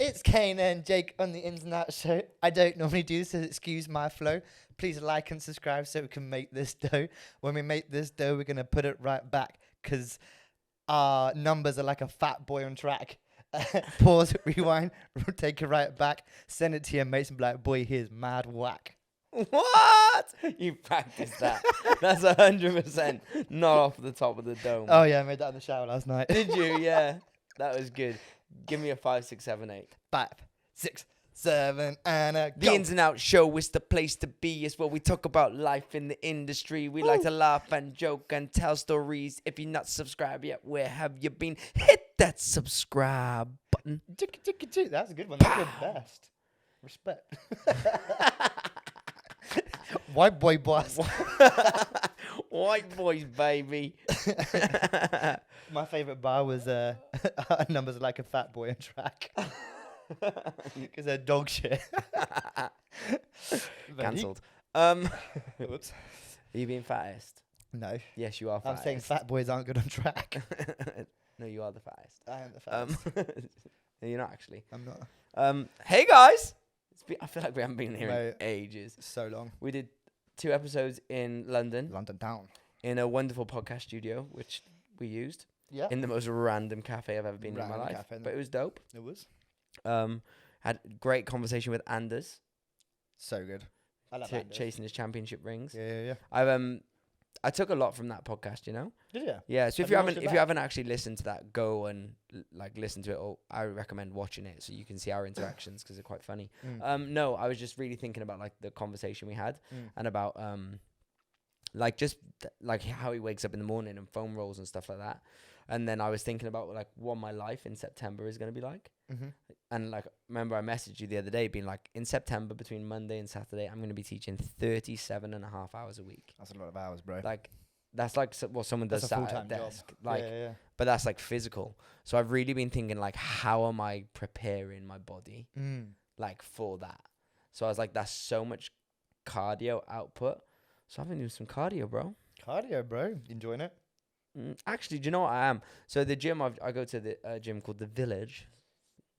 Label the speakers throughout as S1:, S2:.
S1: It's Kane and Jake on the Ins and Outs show. I don't normally do this, so excuse my flow. Please like and subscribe so we can make this dough. When we make this dough, we're going to put it right back because our numbers are like a fat boy on track. Pause, rewind, take it right back, send it to your mates and be like, boy, here's mad whack.
S2: What? You practiced that. That's 100% not off the top of the dome.
S1: Oh, yeah, I made that in the shower last night.
S2: Did you? Yeah. That was good. Give me a 5, 6, 7, 8.
S1: 5, 6, 7, and a
S2: The
S1: go.
S2: Ins and Outs show is the place to be. It's where we talk about life in the industry. We like to laugh and joke and tell stories. If you're not subscribed yet, where have you been? Hit that subscribe button.
S1: That's a good one. That's the best. Respect. White boy boss.
S2: White boys, baby.
S1: My favourite bar was numbers like a fat boy on track. Because they're dog shit.
S2: Cancelled.
S1: Whoops.
S2: Are you being fattest?
S1: No.
S2: Yes, you are
S1: I'm
S2: fattest.
S1: saying fat boys aren't good on track.
S2: No, you are the fattest.
S1: I am the fattest.
S2: No, you're not actually.
S1: I'm not.
S2: Hey guys! I feel like we haven't been here
S1: Mate.
S2: in ages.
S1: So long.
S2: We did 2 episodes in London
S1: London town.
S2: in a wonderful podcast studio, which we used
S1: Yeah.
S2: in the most random cafe I've ever been in
S1: Random
S2: my life.
S1: cafe,
S2: But it was dope.
S1: It was.
S2: Had great conversation with Anders,
S1: So good. I love Anders.
S2: chasing his championship rings.
S1: Yeah.
S2: I took a lot from that podcast, you know.
S1: Did you?
S2: Yeah. So
S1: Have
S2: if you
S1: you watched
S2: haven't
S1: it back?
S2: actually listened to that, go and listen to it. Or I recommend watching it so you can see our interactions because they're quite funny. No, I was just really thinking about like the conversation we had and about like just like how he wakes up in the morning and foam rolls and stuff like that. And then I was thinking about like what my life in September is going to be like.
S1: Mm-hmm.
S2: And like, remember I messaged you the other day being like, in September between Monday and Saturday, I'm going to be teaching 37.5 hours a week.
S1: That's a lot of hours, bro.
S2: Like, that's like what someone does
S1: That's a
S2: sat at a
S1: full-time job.
S2: desk. Like,
S1: yeah.
S2: but that's like physical. So I've really been thinking like, how am I preparing my body like for that? So I was like, that's so much cardio output. So I've been doing some cardio, bro.
S1: Cardio, bro. Enjoying it?
S2: Actually, do you know what I am? So the gym, I go to the gym called The Village.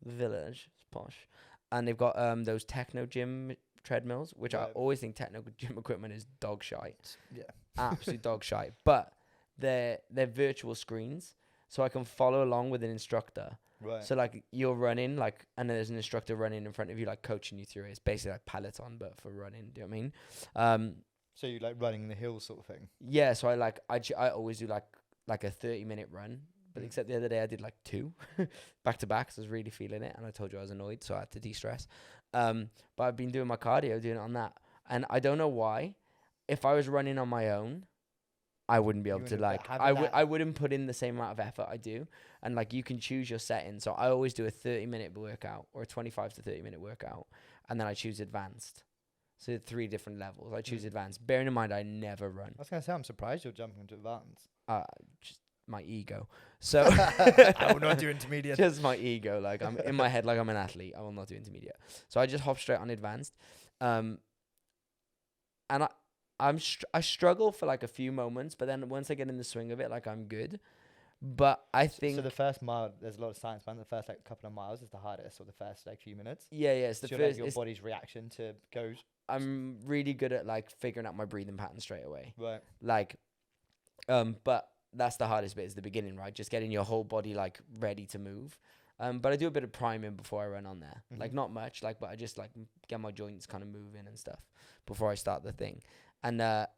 S2: The Village, it's posh. And they've got those techno gym treadmills, which I
S1: Right.
S2: always think techno gym equipment is dog shite.
S1: Yeah.
S2: Absolute dog shite. But they're virtual screens, so I can follow along with an instructor.
S1: Right.
S2: So like you're running, like, and there's an instructor running in front of you, like coaching you through it. It's basically like Peloton, but for running. Do you know what I mean?
S1: So you like running in the hills sort of thing?
S2: Yeah. So I always do like a 30-minute run, but except the other day I did like 2 back to back. So I was really feeling it, and I told you I was annoyed, so I had to de-stress. But I've been doing my cardio, doing it on that, and I don't know why. If I was running on my own, I wouldn't be able to like. I wouldn't put in the same amount of effort I do, and like you can choose your setting. So I always do a 30-minute workout or a 25 to 30-minute workout, and then I choose advanced. So 3 different levels. I choose advanced. Bearing in mind, I never run.
S1: I was going to say, I'm surprised you're jumping into advanced.
S2: Just my ego. So
S1: I will not do intermediate.
S2: just my ego. Like I'm in my head, like I'm an athlete. I will not do intermediate. So I just hop straight on advanced. And I struggle for like a few moments, but then once I get in the swing of it, like I'm good. But I think
S1: So the first mile, there's a lot of science behind the first like couple of miles is the hardest, or the first like few minutes.
S2: yeah, it's the
S1: So
S2: first.
S1: your body's reaction to goes.
S2: I'm really good at like figuring out my breathing pattern straight away.
S1: Right.
S2: Like, but that's the hardest bit is the beginning, right? Just getting your whole body like ready to move. But I do a bit of priming before I run on there. Like not much, like, but I just like get my joints kind of moving and stuff before I start the thing. And I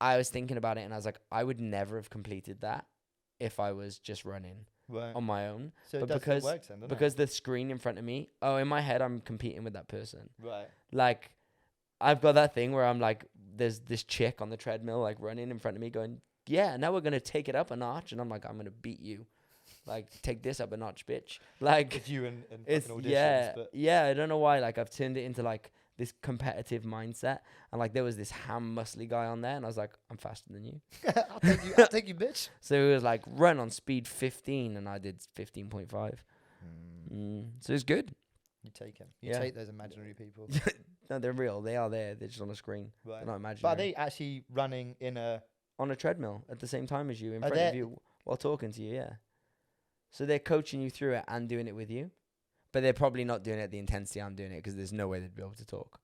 S2: was thinking about it, and I was like, I would never have completed that if I was just running on my own.
S1: So
S2: but
S1: it
S2: because
S1: works then, doesn't
S2: because the screen in front of me, in my head I'm competing with that person.
S1: Right.
S2: Like, I've got that thing where I'm like, there's this chick on the treadmill like running in front of me going, yeah, now we're going to take it up a notch. And I'm like, I'm going to beat you. Like, take this up a notch, bitch. Like,
S1: It's you and
S2: it's,
S1: fucking auditions.
S2: yeah, I don't know why. Like, I've turned it into like this competitive mindset. And like, there was this ham muscly guy on there. And I was like, I'm faster than you.
S1: I'll take you, bitch.
S2: So it was like, run on speed 15. And I did 15.5. So it's good.
S1: You take him. You
S2: Yeah.
S1: take those imaginary people.
S2: No, they're real. They are there. They're just on a screen.
S1: Right.
S2: They're not imaginary.
S1: But are they actually running in a...
S2: On a treadmill at the same time as you, in
S1: Are
S2: front of
S1: they-
S2: you, while talking to you, yeah. So they're coaching you through it and doing it with you. But they're probably not doing it at the intensity I'm doing it because there's no way they'd be able to talk.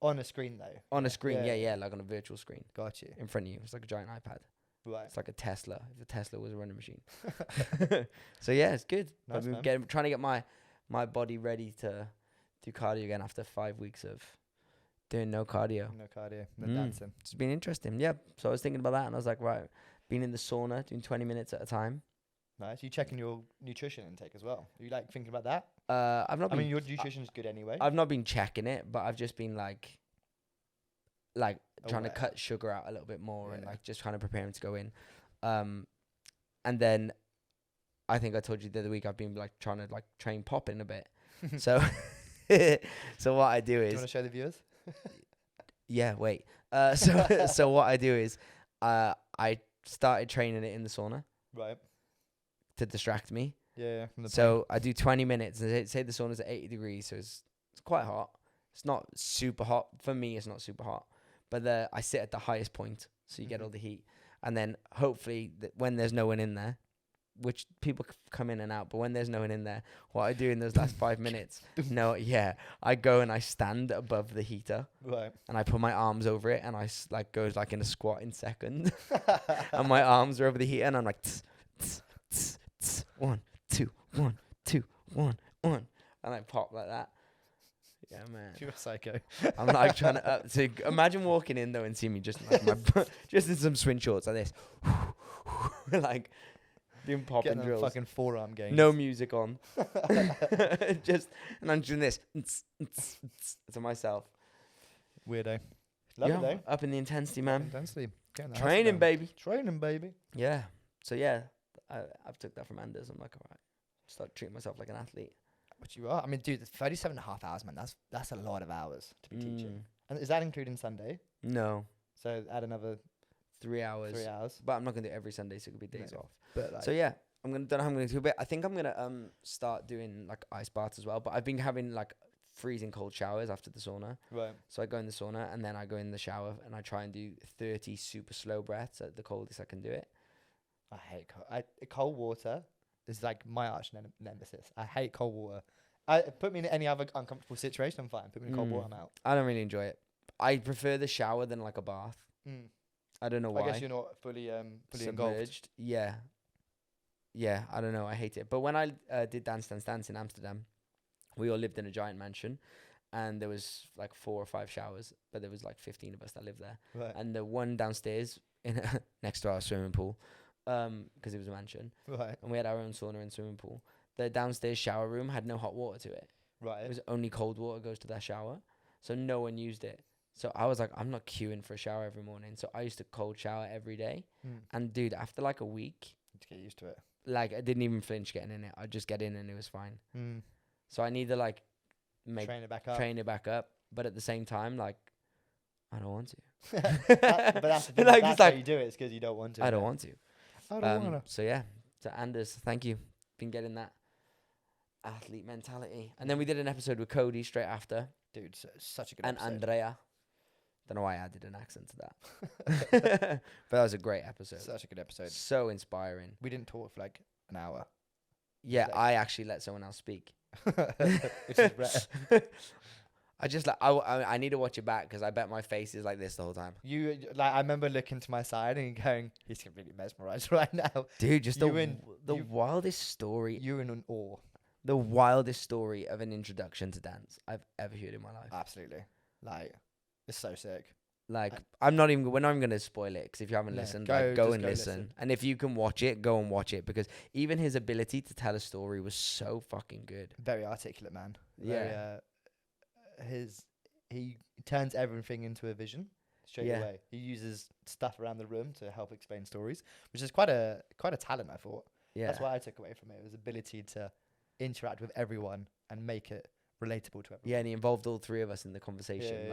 S1: On a screen though.
S2: On a screen, yeah, like on a virtual screen
S1: Got you.
S2: in front of you. It's like a giant iPad.
S1: Right.
S2: It's like a Tesla. If a Tesla was a running machine. So yeah, it's good.
S1: Nice,
S2: I've been trying to get my body ready to do cardio again after 5 weeks of doing no cardio.
S1: No cardio. No dancing.
S2: It's been interesting. Yeah. So I was thinking about that and I was like, right, being in the sauna, doing 20 minutes at a time.
S1: Nice. You checking your nutrition intake as well? Are you like thinking about that?
S2: I've not.
S1: I mean, your nutrition's good anyway.
S2: I've not been checking it, but I've just been like trying to cut sugar out a little bit more and like just trying to prepare him to go in. And then I think I told you the other week I've been like trying to like train Pop in a bit. So so what I do is.
S1: Do you want to show the viewers?
S2: Yeah. Wait. So what I do is I started training it in the sauna.
S1: Right.
S2: To distract me.
S1: Yeah.
S2: So I do 20 minutes and say the sauna's at 80 degrees, so it's quite hot. It's not super hot for me. It's not super hot, but I sit at the highest point, so you get all the heat, and then hopefully when there's no one in there, which people come in and out, but when there's no one in there, what I do in those last 5 minutes, I go and I stand above the heater,
S1: right,
S2: and I put my arms over it, and I go like in a squat in second, and my arms are over the heater, and I'm like, tss, tss, tss, tss, 1, 2, 1, 2, 1, 1, and I pop like that. Yeah, man.
S1: You're a psycho.
S2: I'm like trying to. So imagine walking in though and seeing me just like just in some swim shorts like this, like doing popping drills.
S1: Fucking forearm games.
S2: No music on. Just and I'm doing this to myself.
S1: Weirdo. Love it though.
S2: Up in the intensity, man.
S1: Intensity.
S2: Training, baby.
S1: Training, baby.
S2: Yeah. So yeah, I've took that from Anders. I'm like, all right, start treating myself like an athlete.
S1: But you are. I mean, dude, 37.5 hours, man. That's a lot of hours to be teaching. And is that including Sunday?
S2: No.
S1: So add another
S2: 3 hours.
S1: 3 hours.
S2: But I'm not gonna do it every Sunday, so it could be days off.
S1: But like,
S2: so yeah, don't know how I'm gonna do it. I think I'm gonna start doing like ice baths as well. But I've been having like freezing cold showers after the sauna.
S1: Right.
S2: So I go in the sauna and then I go in the shower and I try and do 30 super slow breaths at the coldest I can do it.
S1: I hate cold water. Is like my arch nemesis. I hate cold water. Put me in any other uncomfortable situation, I'm fine. Put me in cold water, I'm out.
S2: I don't really enjoy it. I prefer the shower than like a bath. I don't know why.
S1: I guess you're not fully
S2: submerged.
S1: engulfed.
S2: Yeah. Yeah, I don't know. I hate it. But when I did Dance in Amsterdam, we all lived in a giant mansion. And there was like 4 or 5 showers. But there was like 15 of us that lived there.
S1: Right.
S2: And the one downstairs next to our swimming pool, because it was a mansion.
S1: Right.
S2: And we had our own sauna and swimming pool. The downstairs shower room had no hot water to it.
S1: Right.
S2: It was only cold water goes to that shower. So no one used it. So I was like, I'm not queuing for a shower every morning. So I used to cold shower every day. And dude, after like a week,
S1: to get used to it.
S2: Like I didn't even flinch getting in it. I'd just get in and it was fine. So I need to like
S1: train it back up.
S2: But at the same time, like I don't want to.
S1: But that's the thing. Like, that's why you do it. It's because you don't want to.
S2: I don't want to.
S1: I don't want to.
S2: So yeah, to Anders, thank you. Been getting that athlete mentality. And then we did an episode with Cody straight after.
S1: Dude, such a good
S2: and
S1: episode.
S2: Andrea. Don't know why I added an accent to that. But that was a great episode.
S1: Such a good episode.
S2: So inspiring.
S1: We didn't talk for like an hour.
S2: Yeah, I actually let someone else speak.
S1: Which is rare.
S2: I just like I need to watch it back because I bet my face is like this the whole time.
S1: You like I remember looking to my side and going, he's completely mesmerized right now,
S2: dude. Just the wildest story.
S1: You're in awe.
S2: The wildest story of an introduction to dance I've ever heard in my life.
S1: Absolutely, like it's so sick.
S2: Like we're not even gonna spoil it because if you haven't listened, go and listen. And if you can watch it, go and watch it because even his ability to tell a story was so fucking good.
S1: Very articulate man. He turns everything into a vision straight away. He uses stuff around the room to help explain stories, which is quite a talent, I thought. Yeah, that's what I took away from it. His ability to interact with everyone and make it relatable to everyone.
S2: Yeah, and he involved all 3 of us in the conversation.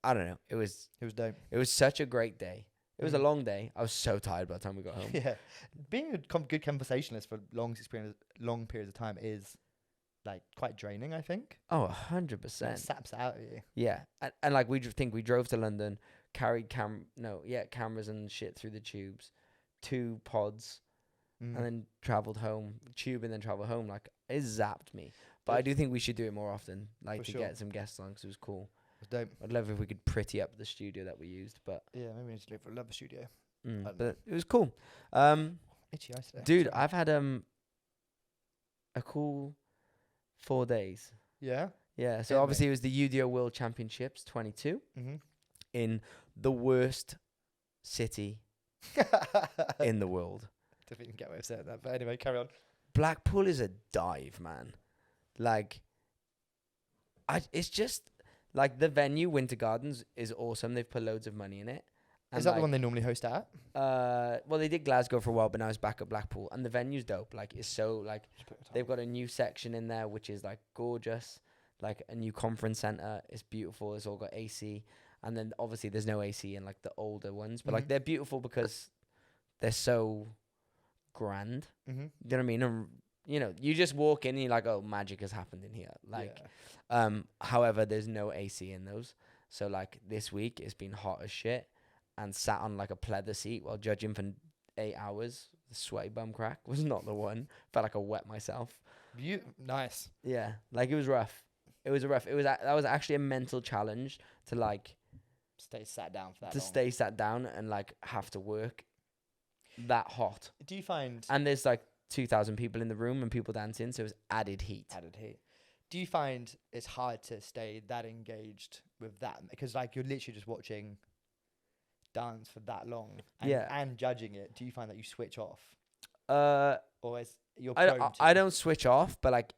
S2: I don't know. It was
S1: dope.
S2: It was such a great day. It was a long day. I was so tired by the time we got home.
S1: Yeah, being a good conversationalist for long periods of time is like quite draining, I think.
S2: Oh, 100%.
S1: It saps out of you.
S2: Yeah, and like we drove to London, carried cameras and shit through the tubes, 2 pods, and then travelled home, tube and then travel home. Like, it zapped me. But
S1: Yeah.
S2: I do think we should do it more often, like
S1: For
S2: to
S1: sure.
S2: get some guests on, 'cause it was cool.
S1: It's dope.
S2: I'd love if we could pretty up the studio that we used, but
S1: Yeah, maybe we need to look for a Love studio. don't
S2: but it was cool.
S1: Itchy eyes today.
S2: Dude,
S1: Sorry.
S2: I've had a cool 4 days.
S1: Yeah.
S2: Yeah,
S1: Hit
S2: so
S1: me.
S2: obviously it was the UDO World Championships 22
S1: Mhm.
S2: in the worst city in the world.
S1: Don't think you can get away with saying that, but anyway, carry on.
S2: Blackpool is a dive, man. Like, it's just like the venue, Winter Gardens, is awesome. They've put loads of money in it. And
S1: Is that the
S2: like,
S1: one they normally host at?
S2: well, they did Glasgow for a while, but now it's back at Blackpool, and the venue's dope. Like, it's so like they've got a new section in there which is like gorgeous, like a new conference center. It's beautiful. It's all got AC, and then obviously there's no AC in like the older ones, but like
S1: Mhm.
S2: they're beautiful because they're so grand.
S1: Mm-hmm.
S2: You know what I mean? And you know, you just walk in and you're like, oh, magic has happened in here. Like, however, there's no AC in those. So like this week it's been hot as shit, and sat on like a pleather seat while judging for 8 hours. The sweaty bum crack was not the one. Felt like I wet myself.
S1: Nice.
S2: Yeah, like it was rough. It was that was actually a mental challenge to like
S1: Stay sat down for that
S2: to
S1: long.
S2: stay sat down and like have to work that hot.
S1: Do you find
S2: And there's like 2,000 people in the room and people dancing, so it's added heat.
S1: added heat? Do you find it's hard to stay that engaged with that? Because like you're literally just watching dance for that long and judging it. Do you find that you switch off? Or is you're prone to?
S2: I don't switch off, but like,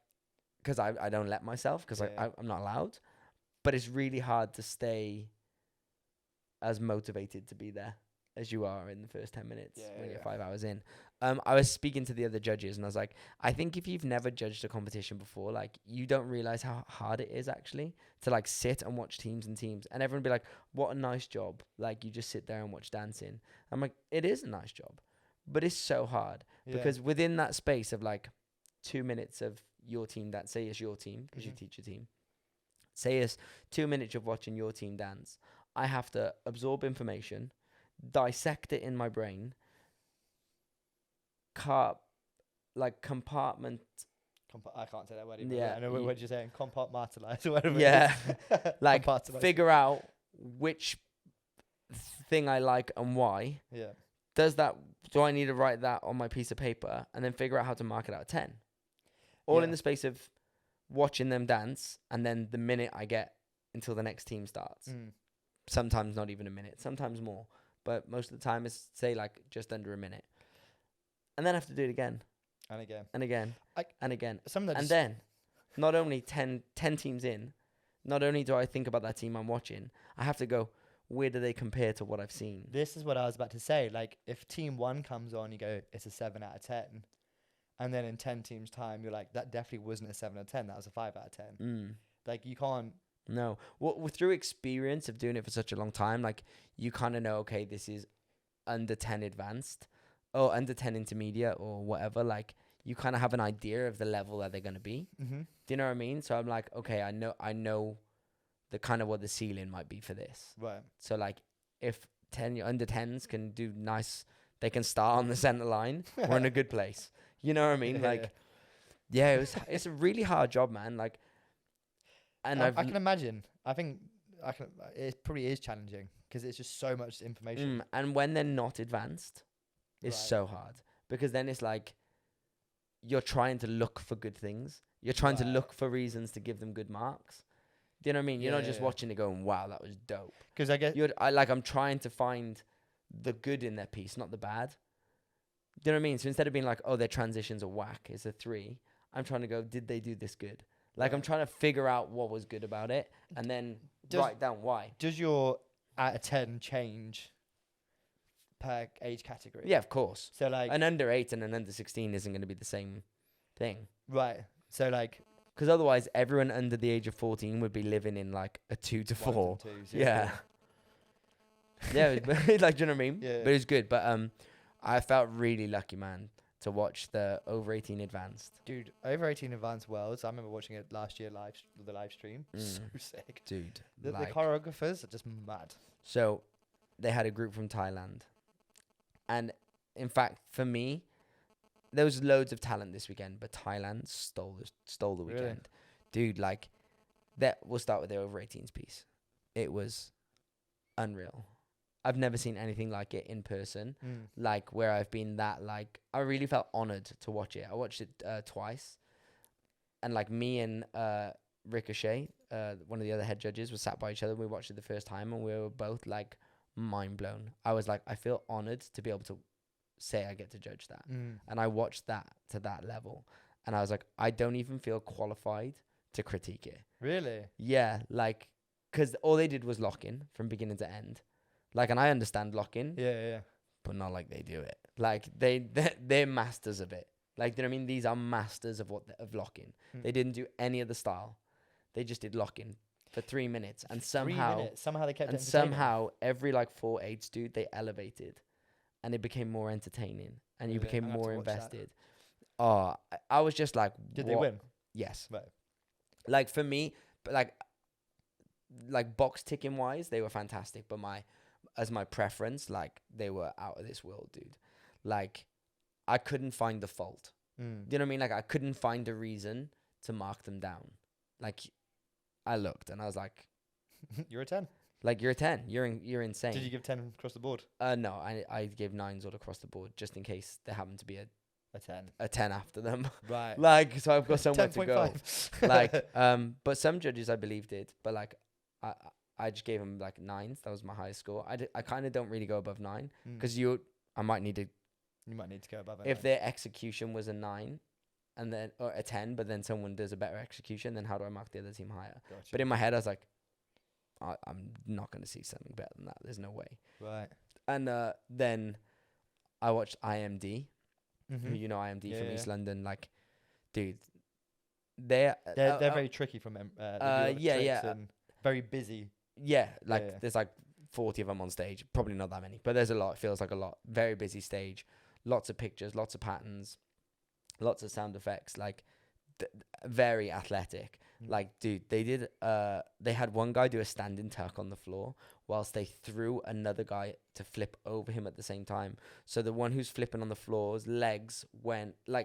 S2: because I don't let myself, because
S1: Yeah.
S2: I'm not allowed. But it's really hard to stay as motivated to be there as you are in the first 10 minutes when you're 5 hours in. I was speaking to the other judges and I was like, I think if you've never judged a competition before, like you don't realize how hard it is actually to like sit and watch teams and teams, and everyone be like, what a nice job. Like you just sit there and watch dancing. I'm like, it is a nice job, but it's so hard because within that space of like 2 minutes of your team dance, say it's your team because you teach a team, say it's 2 minutes of watching your team dance, I have to absorb information, dissect it in my brain, compartment.
S1: I can't say that word. Even.
S2: Yeah,
S1: I know what you're saying. Compartmentalize or whatever.
S2: Yeah,
S1: it is.
S2: like
S1: Compartmentalize.
S2: figure out which thing I like and why.
S1: Yeah.
S2: Do I need to write that on my piece of paper and then figure out how to mark it out of 10? All in the space of watching them dance, and then the minute I get until the next team starts. Sometimes not even a minute, sometimes more, but most of the time it's say like just under a minute, and then I have to do it again
S1: And again.
S2: and again and again. And then not only 10 teams in, not only do I think about that team I'm watching, I have to go, where do they compare to what I've seen?
S1: This is what I was about to say. Like, if team 1 comes on, you go, it's a 7 out of 10. And then in 10 teams' time, you're like, that definitely wasn't a 7 out of 10. That was a 5 out of 10. Like, you can't.
S2: No. Well, through experience of doing it for such a long time, like, you kind of know, okay, this is under 10 advanced or under 10 intermediate or whatever. Like, you kind of have an idea of the level that they're going to be.
S1: Mm-hmm.
S2: Do you know what I mean? So I'm like, okay, I know the kind of what the ceiling might be for this.
S1: Right.
S2: So like, if under 10s can do nice, they can start on the center line. We're in a good place. You know what I mean? Like, it's a really hard job, man. Like, and
S1: I can imagine. I think it probably is challenging because it's just so much information.
S2: And when they're not advanced, it's so hard because then it's like you're trying to look for good things. You're trying to look for reasons to give them good marks. Do you know what I mean? You're not just watching it going, wow, that was dope.
S1: Because I get
S2: I'm trying to find the good in their piece, not the bad. Do you know what I mean? So instead of being like, oh, their transitions are whack, it's a 3. I'm trying to go, did they do this good? Like, I'm trying to figure out what was good about it and then write down why.
S1: Does your out of 10 change per age category?
S2: Yeah, of course.
S1: So, like,
S2: an under 8 and an under 16 isn't going to be the same thing.
S1: Right. So, like,
S2: because otherwise everyone under the age of 14 would be living in like a 2 to 4. Yeah. Yeah, like, do you know what I mean?
S1: Yeah.
S2: But it was good. But I felt really lucky, man, to watch the over 18 advanced.
S1: Dude, over 18 advanced worlds. I remember watching it last year the live stream. So sick.
S2: Dude.
S1: The choreographers are just mad.
S2: So they had a group from Thailand. And in fact, for me, there was loads of talent this weekend, but Thailand stole the
S1: Really?
S2: weekend. Dude, like, we'll start with the over 18s piece. It was unreal. I've never seen anything like it in person. Like, where I've been that, like, I really felt honored to watch it. I watched it twice. And, like, me and Ricochet, one of the other head judges, were sat by each other. We watched it the first time, and we were both, like, mind blown. I was like, I feel honored to be able to say I get to judge that. And I watched that to that level. And I was like, I don't even feel qualified to critique it.
S1: Really?
S2: Yeah, like, because all they did was lock in from beginning to end. Like, and I understand lock in,
S1: Yeah.
S2: but not like they do it. Like, they're masters of it. Like, do you know what I mean? These are masters of of lock in. They didn't do any other style. They just did lock in for 3 minutes, and somehow
S1: they kept it
S2: and
S1: entertaining.
S2: somehow every like 4/8 dude they elevated, and it became more entertaining, and you
S1: Really?
S2: became
S1: I'm gonna have
S2: more
S1: to watch that.
S2: invested. Oh, I was just like,
S1: Did they
S2: what?
S1: win?
S2: Yes.
S1: Right.
S2: Like, for me, but like box ticking wise, they were fantastic. But as my preference, like, they were out of this world, dude. Like, I couldn't find the fault. Do you know what I mean? Like, I couldn't find a reason to mark them down. Like, I looked and I was like,
S1: You're a 10.
S2: like, you're a 10. You're insane.
S1: Did you give 10 across the board?
S2: No, I gave 9s all across the board just in case there happened to be
S1: A 10.
S2: a 10 after them.
S1: Right.
S2: Like, so I've got somewhere to go.
S1: 10.5.
S2: Like, but some judges I believe did, but like, I just gave them like 9s. That was my highest score. I kind of don't really go above 9 because I might need to.
S1: You might need to go above it.
S2: If their execution was a 9, and then or a 10, but then someone does a better execution, then how do I mark the other team higher?
S1: Gotcha.
S2: But in my head, I was like, I'm not going to see something better than that. There's no way.
S1: Right.
S2: And then I watched IMD.
S1: Mm-hmm.
S2: Who you know IMD
S1: Yeah,
S2: from
S1: yeah.
S2: East London. Like, dude, they're
S1: They're very tricky from
S2: yeah.
S1: and very busy.
S2: Yeah, like
S1: Yeah.
S2: there's like 40 of them on stage. Probably not that many, but there's a lot. It feels like a lot. Very busy stage. Lots of pictures, lots of patterns, lots of sound effects. Like, very athletic. Like, dude, they had one guy do a standing tuck on the floor whilst they threw another guy to flip over him at the same time. So the one who's flipping on the floor's legs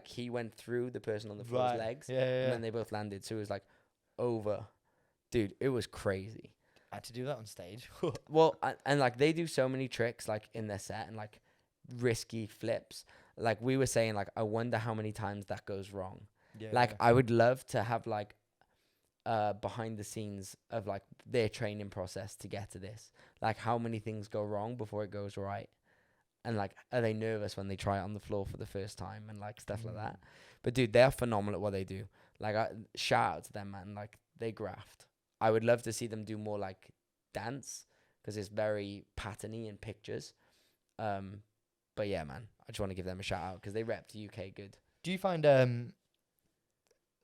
S2: he went through the person on the floor's legs.
S1: Yeah.
S2: And then they both landed. So it was like over. Dude, it was crazy.
S1: I had to do that on stage.
S2: Well, and like, they do so many tricks like in their set and like risky flips. Like, we were saying, like, I wonder how many times that goes wrong.
S1: Yeah.
S2: Like, I would love to have like behind the scenes of like their training process to get to this. Like, how many things go wrong before it goes right, and like, are they nervous when they try it on the floor for the first time and like stuff like that. But dude, they're phenomenal at what they do. Like, shout out to them, man. Like, they graft. I would love to see them do more like dance because it's very patterny in pictures. But yeah, man, I just want to give them a shout out because they rep the UK good.
S1: Do you find there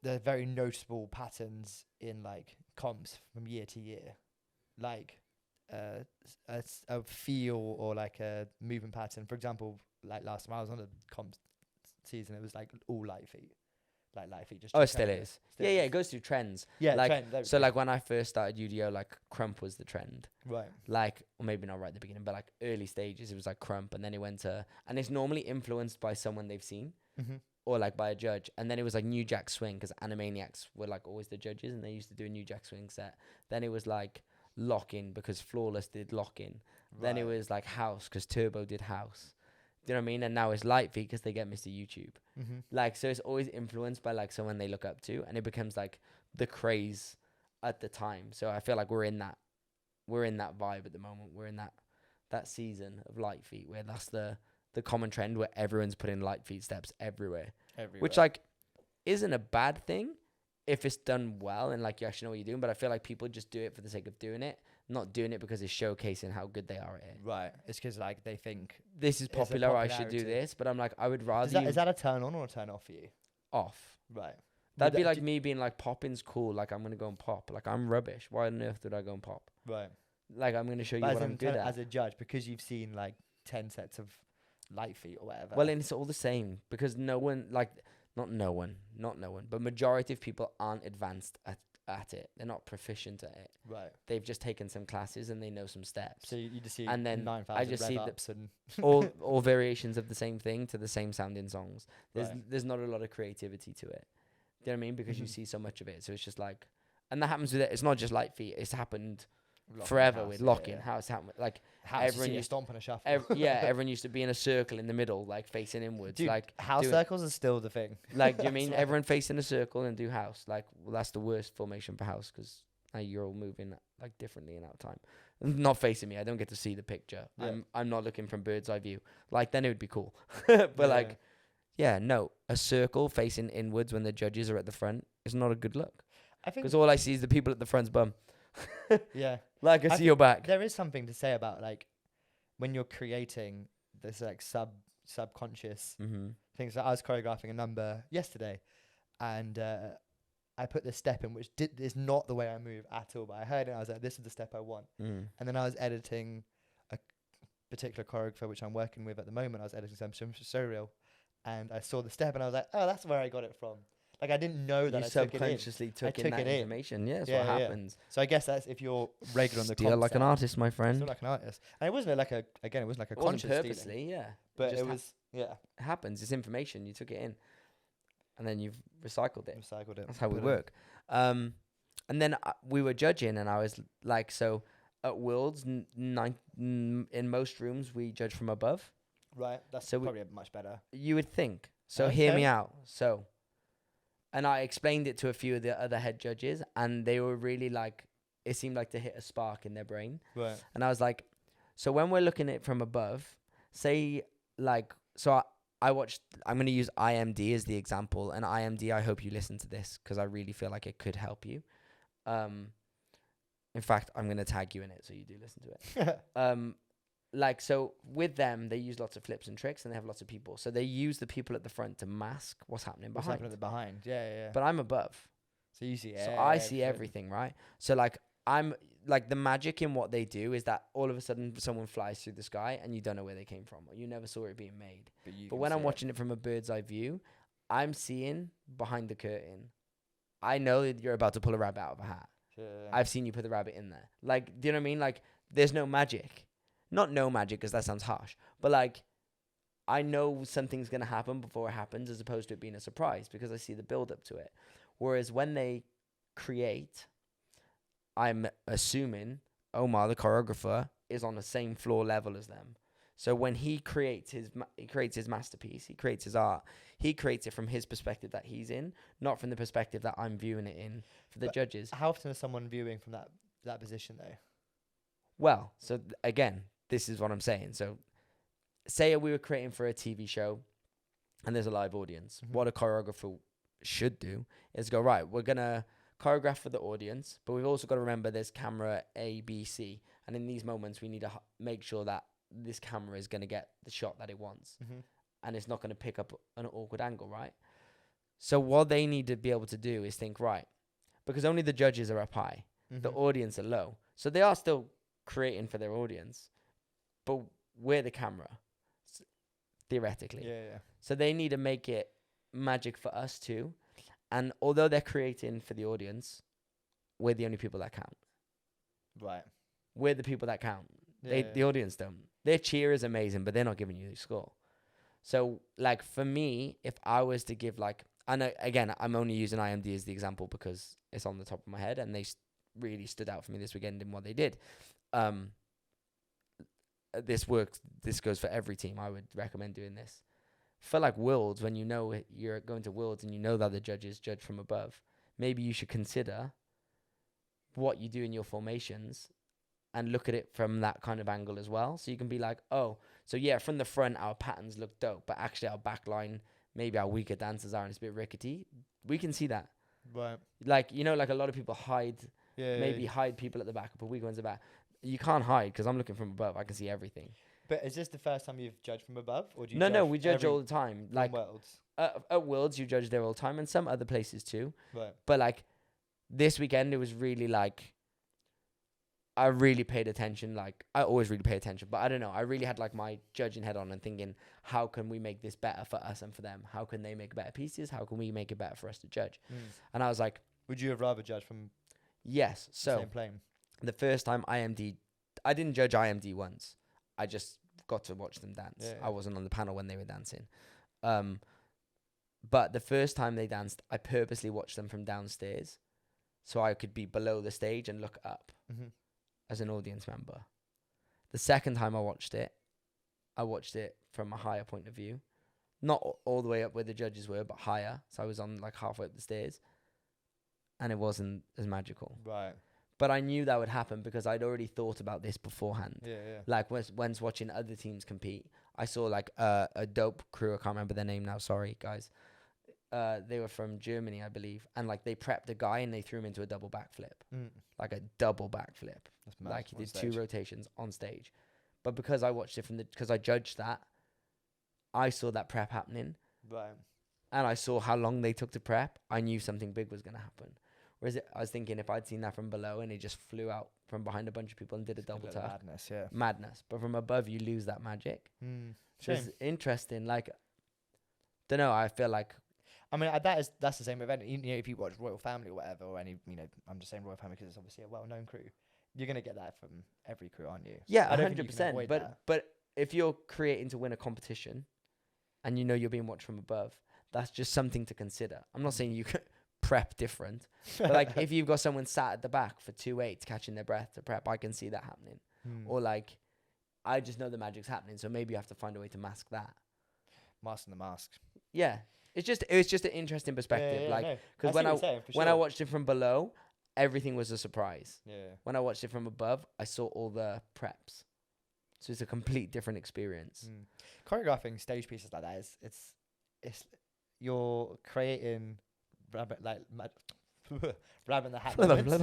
S1: are very noticeable patterns in like comps from year to year, like a feel or like a movement pattern? For example, like last time I was on a comp season, it was like all light feet. Like light feet just.
S2: Oh, it still is. Yeah, it goes through trends.
S1: Yeah,
S2: like,
S1: trend.
S2: so like when I first started UDO, like crump was the trend.
S1: Right.
S2: Like, or maybe not right at the beginning, but like early stages, it was like crump, and then it went to, and it's normally influenced by someone they've seen, or like by a judge, and then it was like New Jack Swing because Animaniacs were like always the judges, and they used to do a New Jack Swing set. Then it was like lock in because Flawless did lock in. Right. Then it was like house because Turbo did house. Do you know what I mean? And now it's light feet because they get Mr. YouTube. Like, so it's always influenced by like someone they look up to, and it becomes like the craze at the time. So I feel like we're in that vibe at the moment. We're in that season of light feet where that's the common trend where everyone's putting light feet steps everywhere. Which like isn't a bad thing if it's done well and like you actually know what you're doing. But I feel like people just do it for the sake of doing it, not doing it because it's showcasing how good they are at it.
S1: Right. It's because like they think
S2: this is popular, I should do this. But I'm like, I would rather.
S1: Is that a turn on or a turn off for you?
S2: Off.
S1: Right.
S2: That'd be like me being like, popping's cool. Like, I'm gonna go and pop. Like, I'm rubbish. Why on earth would I go and pop?
S1: Right.
S2: Like, I'm gonna show you what I'm good at.
S1: As a judge, because you've seen like 10 sets of light feet or whatever.
S2: Well, and it's all the same because no one, but majority of people aren't advanced at it. They're not proficient at it.
S1: Right.
S2: They've just taken some classes and they know some steps.
S1: So you just see
S2: And then
S1: 9,000
S2: I just see
S1: rev ups and
S2: all variations of the same thing to the same sounding songs. There's not a lot of creativity to it. Do you know what I mean? Because you see so much of it. So it's just like, and that happens with it. It's not just light feet. It's happened forever with locking. How it's happened. Like
S1: everyone used to stomp on a shuffle.
S2: Everyone used to be in a circle in the middle, like facing inwards.
S1: Dude,
S2: like
S1: house circles are still the thing.
S2: Like, do you mean everyone facing a circle and do house? Like, well, that's the worst formation for house because you're all moving like differently in that time. Not facing me. I don't get to see the picture.
S1: Yeah.
S2: I'm not looking from bird's eye view. Like, then it would be cool. But no, a circle facing inwards when the judges are at the front is not a good look. I think because all I see is the people at the front's bum.
S1: Yeah.
S2: Like, I see your back.
S1: There is something to say about like when you're creating this like subconscious things. Like I was choreographing a number yesterday, and I put this step in which is not the way I move at all. But I heard it, and I was like, "This is the step I want." And then I was editing a particular choreographer which I'm working with at the moment. I was editing some surreal, and I saw the step, and I was like, "Oh, that's where I got it from." Like I didn't know that
S2: you
S1: I
S2: subconsciously took in that information. Yeah, that's what happens.
S1: So I guess that's if you're regular on the concept.
S2: Like an artist, my friend.
S1: Still like an artist. And it wasn't like it wasn't like a conscious
S2: purposely,
S1: stealing.
S2: yeah.
S1: But it was,
S2: It happens. It's information. You took it in, and then you've recycled it. That's how we
S1: Put
S2: work. And then we were judging, and I was like, so at Worlds, in most rooms we judge from above.
S1: Right. That's probably much better.
S2: You would think. So hear me out. So. And I explained it to a few of the other head judges, and they were really like, it seemed like to hit a spark in their brain.
S1: Right.
S2: And I was like, so when we're looking at it from above, say like, so I watched, I'm going to use IMD as the example. And IMD, I hope you listen to this because I really feel like it could help you. In fact, I'm going to tag you in it so you do listen to it. Like, so with them, they use lots of flips and tricks and they have lots of people. So they use the people at the front to mask what's happening behind.
S1: What's happening at the behind. Yeah.
S2: But I'm above.
S1: So you see
S2: So I see everything, right? So like, I'm like the magic in what they do is that all of a sudden someone flies through the sky and you don't know where they came from or you never saw it being made. But when I'm watching it from a bird's eye view, I'm seeing behind the curtain. I know that you're about to pull a rabbit out of a hat.
S1: Yeah.
S2: I've seen you put the rabbit in there. Like, do you know what I mean? Like, there's no magic. Not no magic, because that sounds harsh. But, like, I know something's going to happen before it happens as opposed to it being a surprise because I see the build-up to it. Whereas when they create, I'm assuming Omar, the choreographer, is on the same floor level as them. So when he creates his masterpiece, he creates his art, he creates it from his perspective that he's in, not from the perspective that I'm viewing it in for the judges.
S1: How often is someone viewing from that position, though?
S2: Well, so again, this is what I'm saying. So say we were creating for a TV show and there's a live audience. Mm-hmm. What a choreographer should do is go, right, we're going to choreograph for the audience, but we've also got to remember there's camera A, B, C. And in these moments, we need to make sure that this camera is going to get the shot that it wants. Mm-hmm. And it's not going to pick up an awkward angle, right? So what they need to be able to do is think, right, because only the judges are up high. Mm-hmm. The audience are low. So they are still creating for their audience, but we're the camera, theoretically.
S1: Yeah.
S2: So they need to make it magic for us too. And although they're creating for the audience, we're the only people that count.
S1: Right.
S2: We're the people that count. The audience don't. Their cheer is amazing, but they're not giving you the score. So, like, for me, if I was to give, like, I know, again, I'm only using IMD as the example because it's on the top of my head and they really stood out for me this weekend in what they did. This works. This goes for every team. I would recommend doing this. For, like, Worlds, when you know you're going to Worlds and you know that the judges judge from above, maybe you should consider what you do in your formations and look at it from that kind of angle as well. So you can be like, oh, so yeah, from the front, our patterns look dope, but actually our back line, maybe our weaker dancers are and it's a bit rickety. We can see that.
S1: Right.
S2: Like, you know, like a lot of people hide, hide people at the back, but weaker ones at the back. You can't hide because I'm looking from above. I can see everything.
S1: But is this the first time you've judged from above? Or do you
S2: No, we judge all the time. Like,
S1: Worlds?
S2: At Worlds, you judge there all the time and some other places too.
S1: Right.
S2: But, like, this weekend, it was really, like, I really paid attention. Like, I always really pay attention, but I don't know. I really had, like, my judging head on and thinking, how can we make this better for us and for them? How can they make better pieces? How can we make it better for us to judge? And I was like,
S1: Would you have rather judged from
S2: Yes.
S1: the
S2: So
S1: same plane?
S2: the first time I didn't judge IMD once. I just got to watch them dance.
S1: Yeah,
S2: I
S1: yeah.
S2: wasn't on the panel when they were dancing. But the first time they danced, I purposely watched them from downstairs so I could be below the stage and look up
S1: Mm-hmm.
S2: as an audience member. The second time I watched it from a higher point of view. Not all the way up where the judges were, but higher. So I was on like halfway up the stairs. And it wasn't as magical.
S1: Right.
S2: But I knew that would happen because I'd already thought about this beforehand.
S1: Yeah, yeah.
S2: Like when watching other teams compete, I saw like a dope crew. I can't remember their name now. Sorry, guys. They were from Germany, I believe, and like they prepped a guy and they threw him into a double backflip, like a double backflip.
S1: That's mad.
S2: Like he
S1: On
S2: did
S1: stage.
S2: 2 rotations on stage. But because I watched it because I judged that, I saw that prep happening,
S1: Right.
S2: and I saw how long they took to prep. I knew something big was gonna happen. Whereas I was thinking if I'd seen that from below and he just flew out from behind a bunch of people and did a double tuck,
S1: Madness, yeah.
S2: madness. But from above, you lose that magic. So
S1: Shame.
S2: it's interesting. Like, don't know. I feel like
S1: I mean, that's the same with any. You know, if you watch Royal Family or whatever, or any, you know, I'm just saying Royal Family because it's obviously a well-known crew. You're gonna get that from every crew, aren't you?
S2: yeah,
S1: I don't think you can
S2: 100%.
S1: avoid
S2: But
S1: that.
S2: but if you're creating to win a competition, and you know you're being watched from above, that's just something to consider. I'm not saying you can prep different, but like if you've got someone sat at the back for 2/8 catching their breath to prep, I can see that happening. Or like, I just know the magic's happening, so maybe you have to find a way to mask that.
S1: Mask and the mask.
S2: Yeah, it's just an interesting perspective. Like, because when I watched it from below, everything was a surprise.
S1: Yeah.
S2: When I watched it from above, I saw all the preps. So it's a complete different experience.
S1: Choreographing stage pieces like that is it's you're creating rabbit in the hat moments.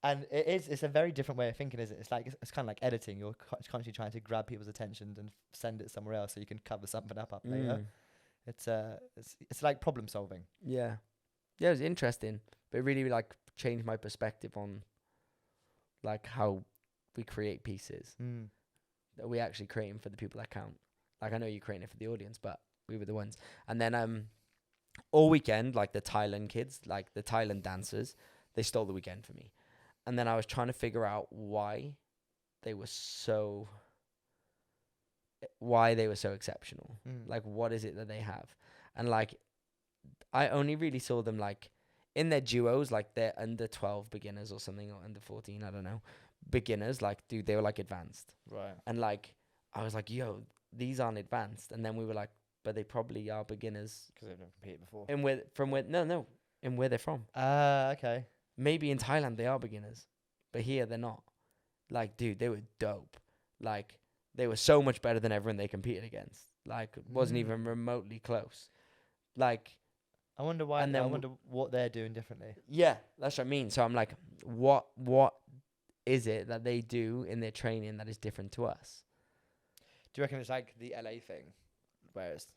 S1: And it's a very different way of thinking, isn't it? It's like it's kind of like editing. You're constantly trying to grab people's attention and send it somewhere else so you can cover something up later. It's like problem solving.
S2: Yeah, it was interesting, but it really like changed my perspective on like how we create pieces. That we actually creating for the people that count. Like I know you're creating it for the audience, but we were the ones. And then all weekend, like the Thailand kids, like the Thailand dancers, they stole the weekend for me. And then I was trying to figure out why they were so exceptional. Like what is it that they have? And like I only really saw them like in their duos, like they're under 12 beginners or something, or under 14, I don't know. Beginners, like dude, they were like advanced.
S1: Right.
S2: And like I was like, yo, these aren't advanced. And then we were like, but they probably are beginners.
S1: Because they've never competed before.
S2: And where they're from.
S1: Okay.
S2: Maybe in Thailand they are beginners, but here they're not. Like, dude, they were dope. Like, they were so much better than everyone they competed against. Like, it wasn't even remotely close. Like,
S1: I wonder why.
S2: And then
S1: I wonder what they're doing differently.
S2: yeah, that's what I mean. So I'm like, what is it that they do in their training that is different to us?
S1: Do you reckon it's like the LA thing, whereas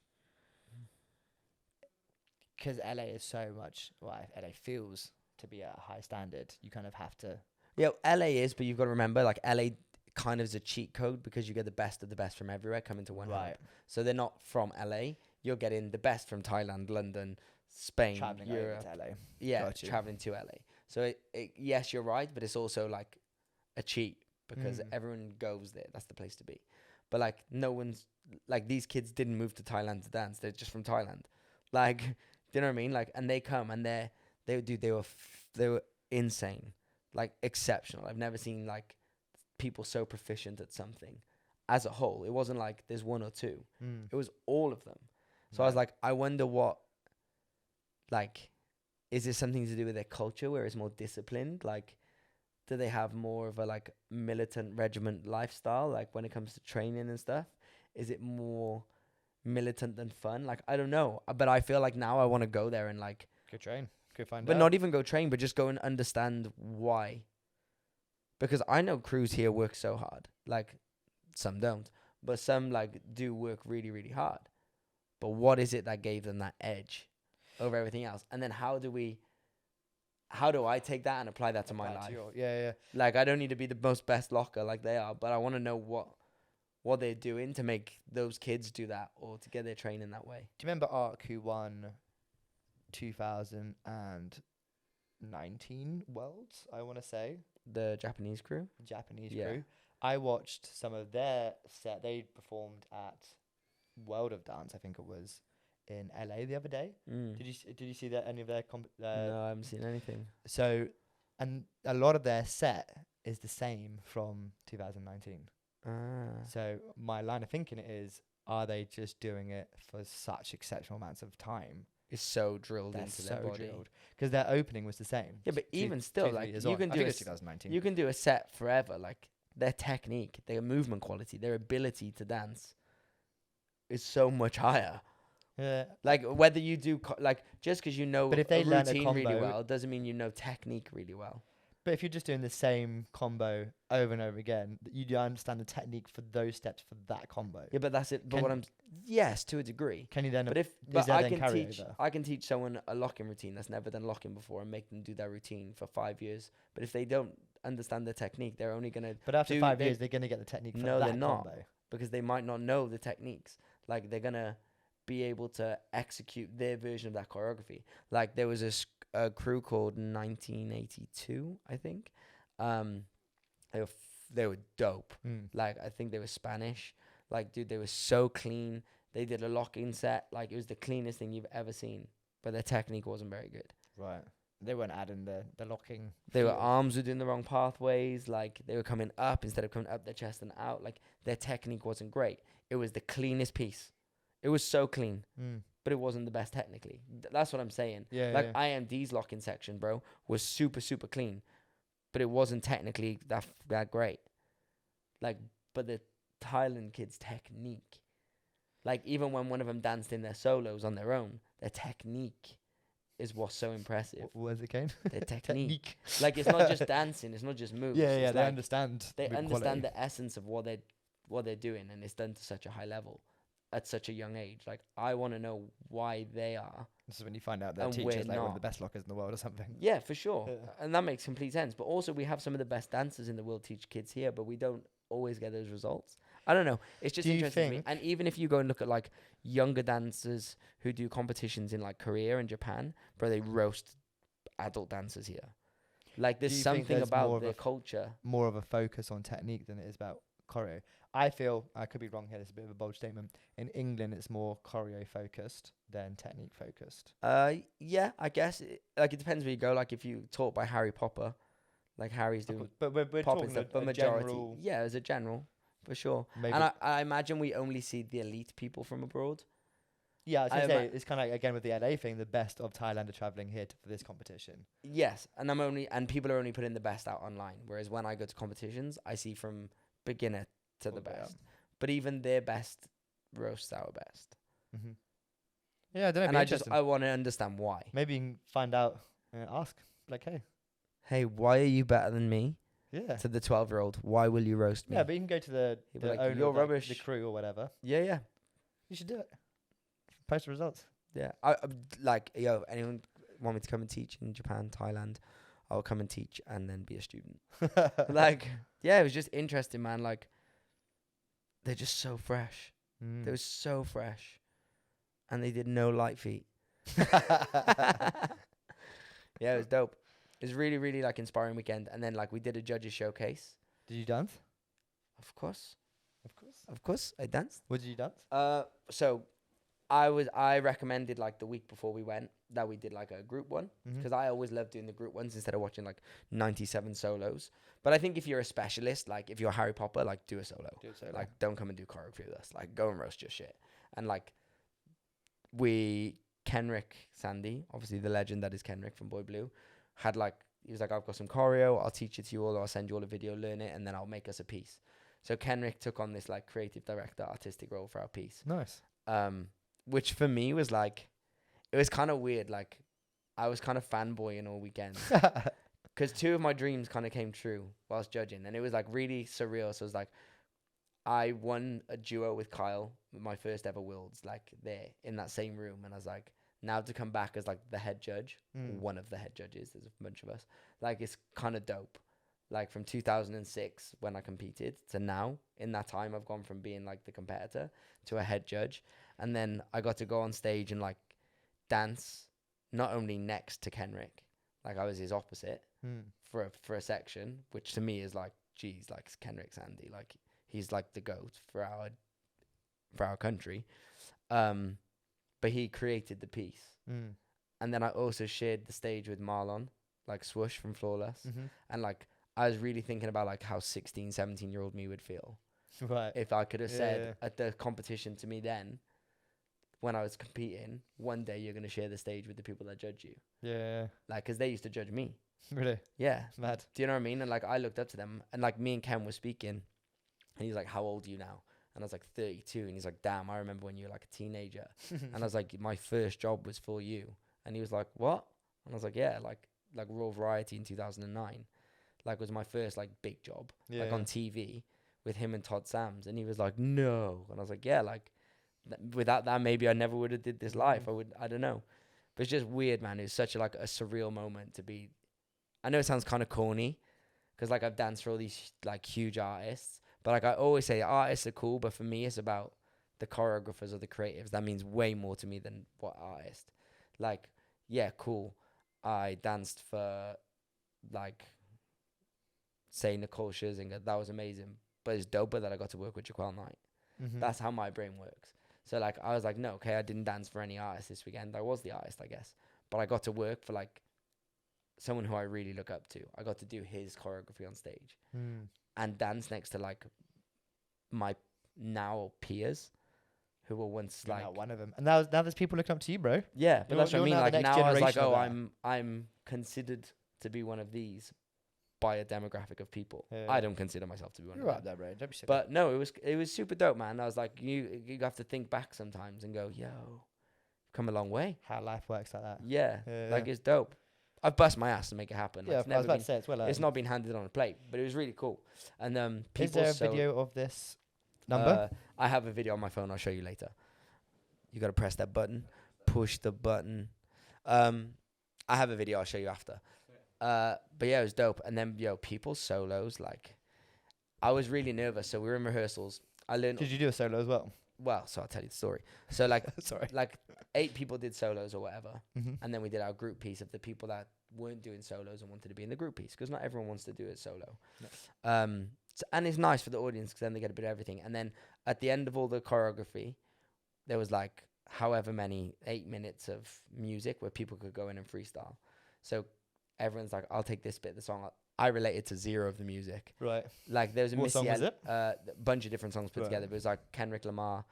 S1: because LA is so much, LA feels to be at a high standard, you kind of have to.
S2: Yeah, LA is, but you've got to remember, like LA kind of is a cheat code because you get the best of the best from everywhere coming to one hub. So they're not from LA. You're getting the best from Thailand, London, Spain,
S1: Traveling
S2: Europe.
S1: over to LA.
S2: Yeah, traveling to LA. So yes, you're right, but it's also like a cheat because everyone goes there. That's the place to be. But like no one's like these kids didn't move to Thailand to dance. They're just from Thailand. Like, do you know what I mean? Like, and they come and they were insane, like exceptional. I've never seen like people so proficient at something as a whole. It wasn't like there's one or two. It was all of them. So I was like, I wonder what, like, is this something to do with their culture where it's more disciplined? Like, do they have more of a like militant regiment lifestyle? Like when it comes to training and stuff, is it more militant than fun? Like, I don't know, but I feel like now I want to go there and like
S1: go train, go find out.
S2: But not even go train, but just go and understand why. Because I know crews here work so hard. Like, some don't, but some like do work really, really hard. But what is it that gave them that edge over everything else? And then how do I take that and apply that to my life?
S1: Yeah.
S2: Like, I don't need to be the most best locker like they are, but I want to know what they're doing to make those kids do that or to get their training that way.
S1: Do you remember Ark who won 2000 and 2019 Worlds, I want to say,
S2: The Japanese crew.
S1: Japanese
S2: Yeah.
S1: crew. I watched some of their set. They performed at World of Dance, I think it was, in LA the other day.
S2: Mm.
S1: Did you see that any of their
S2: No, I haven't seen anything.
S1: So, and a lot of their set is the same from 2019.
S2: Ah.
S1: So my line of thinking is, are they just doing it for such exceptional amounts of time?
S2: It's so drilled
S1: They're
S2: into
S1: so
S2: their body.
S1: drilled because their opening was the same.
S2: Yeah, but
S1: Two-
S2: even still,
S1: 3
S2: like
S1: years
S2: you
S1: on.
S2: can
S1: I
S2: do
S1: think
S2: a
S1: it was 2019.
S2: you can do a set forever. Like their technique, their movement quality, their ability to dance is so much higher.
S1: Yeah,
S2: Like whether you do like just because you know
S1: But if they
S2: a
S1: learn a
S2: routine really
S1: combo-
S2: well doesn't mean you know technique really well.
S1: but if you're just doing the same combo over and over again, you do understand the technique for those steps for that combo.
S2: Yeah, but that's it. But
S1: Can-
S2: what I'm yes to a degree.
S1: Can you then?
S2: But if
S1: is
S2: but
S1: there
S2: I
S1: then
S2: can teach
S1: carryover?
S2: I can teach someone a locking routine that's never done locking before and make them do that routine for 5 years. But if they don't understand the technique, they're only gonna
S1: But after
S2: do
S1: 5
S2: they-
S1: years, they're gonna get the technique for
S2: No,
S1: that
S2: they're not.
S1: combo.
S2: because they might not know the techniques. Like they're gonna be able to execute their version of that choreography. Like there was a crew called 1982, I think. They were dope.
S1: Mm.
S2: Like I think they were Spanish. Like dude, they were so clean. They did a lock-in set. Like it was the cleanest thing you've ever seen. But their technique wasn't very good.
S1: Right. They weren't adding the locking.
S2: Their
S1: feel.
S2: arms were doing the wrong pathways. Like they were coming up instead of coming up their chest and out. Like their technique wasn't great. It was the cleanest piece. It was so clean,
S1: Mm.
S2: but it wasn't the best technically. That's what I'm saying.
S1: Yeah.
S2: Like
S1: yeah.
S2: IMD's locking section, bro, was super super clean, but it wasn't technically that great. Like, but the Thailand kids' technique, like even when one of them danced in their solos on their own, their technique is what's so impressive.
S1: What was it, Kane?
S2: Their technique. Like it's not just dancing, it's not just moves.
S1: Yeah,
S2: it's
S1: they
S2: like
S1: understand.
S2: they
S1: the
S2: understand
S1: quality.
S2: the essence of what they're doing, and it's done to such a high level at such a young age. Like I want to know why they are.
S1: This is when you find out their
S2: And
S1: teacher's
S2: we're
S1: like one of the
S2: not.
S1: best lockers in the world or something.
S2: Yeah, for sure.
S1: Yeah.
S2: And that makes complete sense. But also we have some of the best dancers in the world teach kids here, but we don't always get those results. I don't know. It's just
S1: Do you
S2: interesting to me.
S1: think-
S2: And even if you go and look at like younger dancers who do competitions in like Korea and Japan, bro, they roast adult dancers here. Like there's
S1: you think
S2: something
S1: there's more
S2: about
S1: of
S2: their
S1: a
S2: culture.
S1: More of a focus on technique than it is about choreo. I feel, I could be wrong here, this is a bit of a bold statement. In England, it's more choreo focused than technique focused.
S2: Yeah, I guess like it depends where you go. Like if you taught by Harry Potter, like Harry's doing
S1: But we're
S2: pop
S1: talking
S2: and stuff,
S1: a
S2: but majority,
S1: general,
S2: yeah, as a general, for sure.
S1: maybe.
S2: And I imagine we only see the elite people from abroad.
S1: Yeah, I was
S2: I
S1: gonna say
S2: ima-
S1: it's kind of like, again with the LA thing, the best of Thailand are traveling here for this competition.
S2: Yes, and people are only putting the best out online. Whereas when I go to competitions, I see from beginner to the
S1: Okay, yeah.
S2: best. But even their best roasts our best.
S1: Mm-hmm. Yeah, I don't know.
S2: And I want to understand why.
S1: maybe you can find out. Ask like, hey,
S2: Hey, why are you better than me?
S1: yeah,
S2: To the 12-year-old, why will you roast me?
S1: yeah. But you can go to
S2: He'd be
S1: the
S2: like,
S1: owner,
S2: "You're
S1: of, like, the
S2: rubbish."
S1: crew or whatever.
S2: Yeah.
S1: You should do it. Post the results.
S2: Yeah, I like yo. Anyone want me to come and teach in Japan, Thailand? I'll come and teach and then be a student. Like, yeah, it was just interesting, man. Like, they're just so fresh.
S1: Mm.
S2: They were so fresh, and they did no light feet. Yeah, it was dope. It was really, really like inspiring weekend. And then like we did a judges showcase.
S1: Did you dance?
S2: Of course,
S1: Of course.
S2: I danced.
S1: What did you dance?
S2: So I recommended like the week before we went that we did like a group one.
S1: Mm-hmm.
S2: Because I always love doing the group ones instead of watching like 97 solos. But I think if you're a specialist, like if you're Harry Potter, like do a solo.
S1: Do it so
S2: Like don't come and do choreography with us. Like go and roast your shit. And like Kenrick Sandy, obviously the legend that is Kenrick from Boy Blue, had like he was like, I've got some choreo, I'll teach it to you all, or I'll send you all a video, learn it, and then I'll make us a piece. So Kenrick took on this like creative director, artistic role for our piece.
S1: nice.
S2: Which for me was like, it was kind of weird. Like, I was kind of fanboying all weekend because two of my dreams kind of came true whilst judging, and it was like really surreal. So it was like, I won a duo with Kyle, my first ever Worlds, like there in that same room, and I was like, now to come back as like the head judge, one of the head judges. There's a bunch of us. Like, it's kind of dope. Like from 2006 when I competed to now, in that time I've gone from being like the competitor to a head judge. And then I got to go on stage and like dance not only next to Kenrick, Like I was his opposite
S1: Mm.
S2: for a section, which to me is like, geez, like Kendrick's Andy, like he's like the GOAT for our country. But he created the piece.
S1: Mm.
S2: And then I also shared the stage with Marlon, like Swoosh from Flawless.
S1: Mm-hmm.
S2: And like I was really thinking about like how 16, 17-year-old me would feel
S1: Right.
S2: if I could have
S1: Yeah.
S2: said at the competition to me then, when I was competing, one day you're going to share the stage with the people that judge you.
S1: Yeah.
S2: Like, because they used to judge me.
S1: Really.
S2: Yeah.
S1: Mad.
S2: Do you know what I mean? And like I looked up to them, and like me and Ken were speaking, and he's like, "How old are you now?" And I was like 32, and he's like, "Damn, I remember when you were like a teenager." And I was like, "My first job was for you." And he was like, "What?" And I was like, "Yeah, like Raw Variety in 2009, like was my first like big job, like on TV with him and Todd Sams." And he was like, "No." And I was like, "Yeah, like without that, maybe I never would have did this life. I don't know." But it's just weird, man. It was such a like a surreal moment to be. I know it sounds kind of corny, because like I've danced for all these like huge artists, but like I always say, artists are cool, but for me, it's about the choreographers or the creatives. That means way more to me than what artist. Like, yeah, cool. I danced for like, say Nicole Scherzinger. That was amazing, but it's doper that I got to work with Jaquel Knight.
S1: Mm-hmm.
S2: That's how my brain works. So like I was like, no, okay, I didn't dance for any artist this weekend. I was the artist, I guess, but I got to work for like someone who I really look up to. I got to do his choreography on stage and dance next to like my now peers who were once
S1: You're
S2: like
S1: not one of them. And now there's people looking up to you, bro.
S2: yeah, but that's what I
S1: you're
S2: mean.
S1: now the
S2: Like
S1: next
S2: now I was like,
S1: generation of
S2: oh,
S1: that.
S2: I'm considered to be one of these by a demographic of people.
S1: Yeah.
S2: I don't consider myself to be one
S1: You're
S2: of
S1: up
S2: them.
S1: there, bro. Don't be silly.
S2: But no, it was super dope, man. I was like, you have to think back sometimes and go, yo, come a long way.
S1: How life works like that.
S2: Yeah,
S1: Yeah.
S2: like it's dope. I've bust my ass to make it happen. Like,
S1: Yeah,
S2: it's
S1: I was
S2: never
S1: about
S2: been,
S1: to say it's well.
S2: it's not been handed on a plate, but it was really cool. And
S1: Is
S2: people.
S1: there a video of this number?
S2: I have a video on my phone. I'll show you later. You gotta press that button, push the button. I have a video. I'll show you after. But yeah, it was dope. And then people's solos. Like, I was really nervous. So we were in rehearsals. I learned.
S1: Did you do a solo as well?
S2: Well, so I'll tell you the story. So like,
S1: Sorry.
S2: like 8 people did solos or whatever,
S1: Mm-hmm.
S2: and then we did our group piece of the people that weren't doing solos and wanted to be in the group piece, because not everyone wants to do it solo.
S1: No.
S2: And it's nice for the audience because then they get a bit of everything. And then at the end of all the choreography, there was like however many 8 minutes of music where people could go in and freestyle. So everyone's like, I'll take this bit of the song. I related to 0 of the music.
S1: Right.
S2: Like there was a
S1: What song was it?
S2: a bunch of different songs put
S1: Right.
S2: together. But it was like Kendrick Lamar,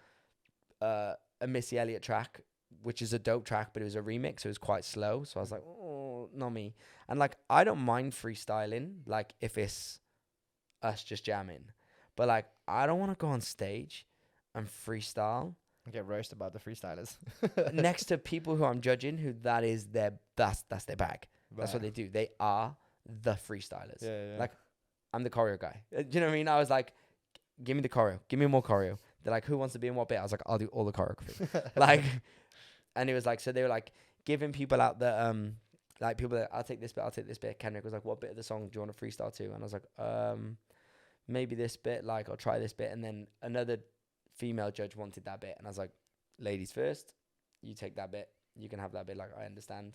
S2: a Missy Elliott track, which is a dope track, but it was a remix, so it was quite slow. So I was like, oh, not me. And like I don't mind freestyling, like if it's us just jamming, but like I don't want to go on stage and freestyle
S1: And get roasted by the freestylers.
S2: next to people who I'm judging, who that's their bag. That's what
S1: Right.
S2: they do. They are the freestylers.
S1: Yeah, yeah.
S2: Like, I'm the choreo guy. Do you know what I mean? I was like, give me the choreo. Give me more choreo. They're like, who wants to be in what bit? I was like, I'll do all the choreography. Like, and it was like, so they were like giving people out the, like people that, I'll take this bit. Kendrick was like, what bit of the song do you want to freestyle to? And I was like, maybe this bit, like, I'll try this bit. And then another female judge wanted that bit. And I was like, ladies first, you take that bit. You can have that bit. Like, I understand.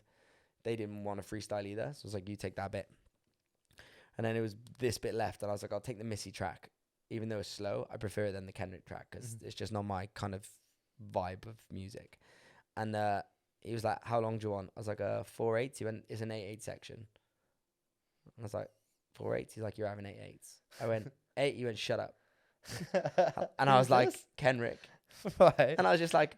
S2: They didn't want to freestyle either. So I was like, you take that bit. And then it was this bit left. And I was like, I'll take the Missy track. Even though it's slow, I prefer it than the Kendrick track because it's just not my kind of vibe of music. And he was like, how long do you want? I was like, 4/8. He went, it's an 8/8 section. And I was like, 4/8? He's like, you're having 8/8s. I went, 8. He went, shut up. And I was like, Kendrick.
S1: Right.
S2: And I was just like,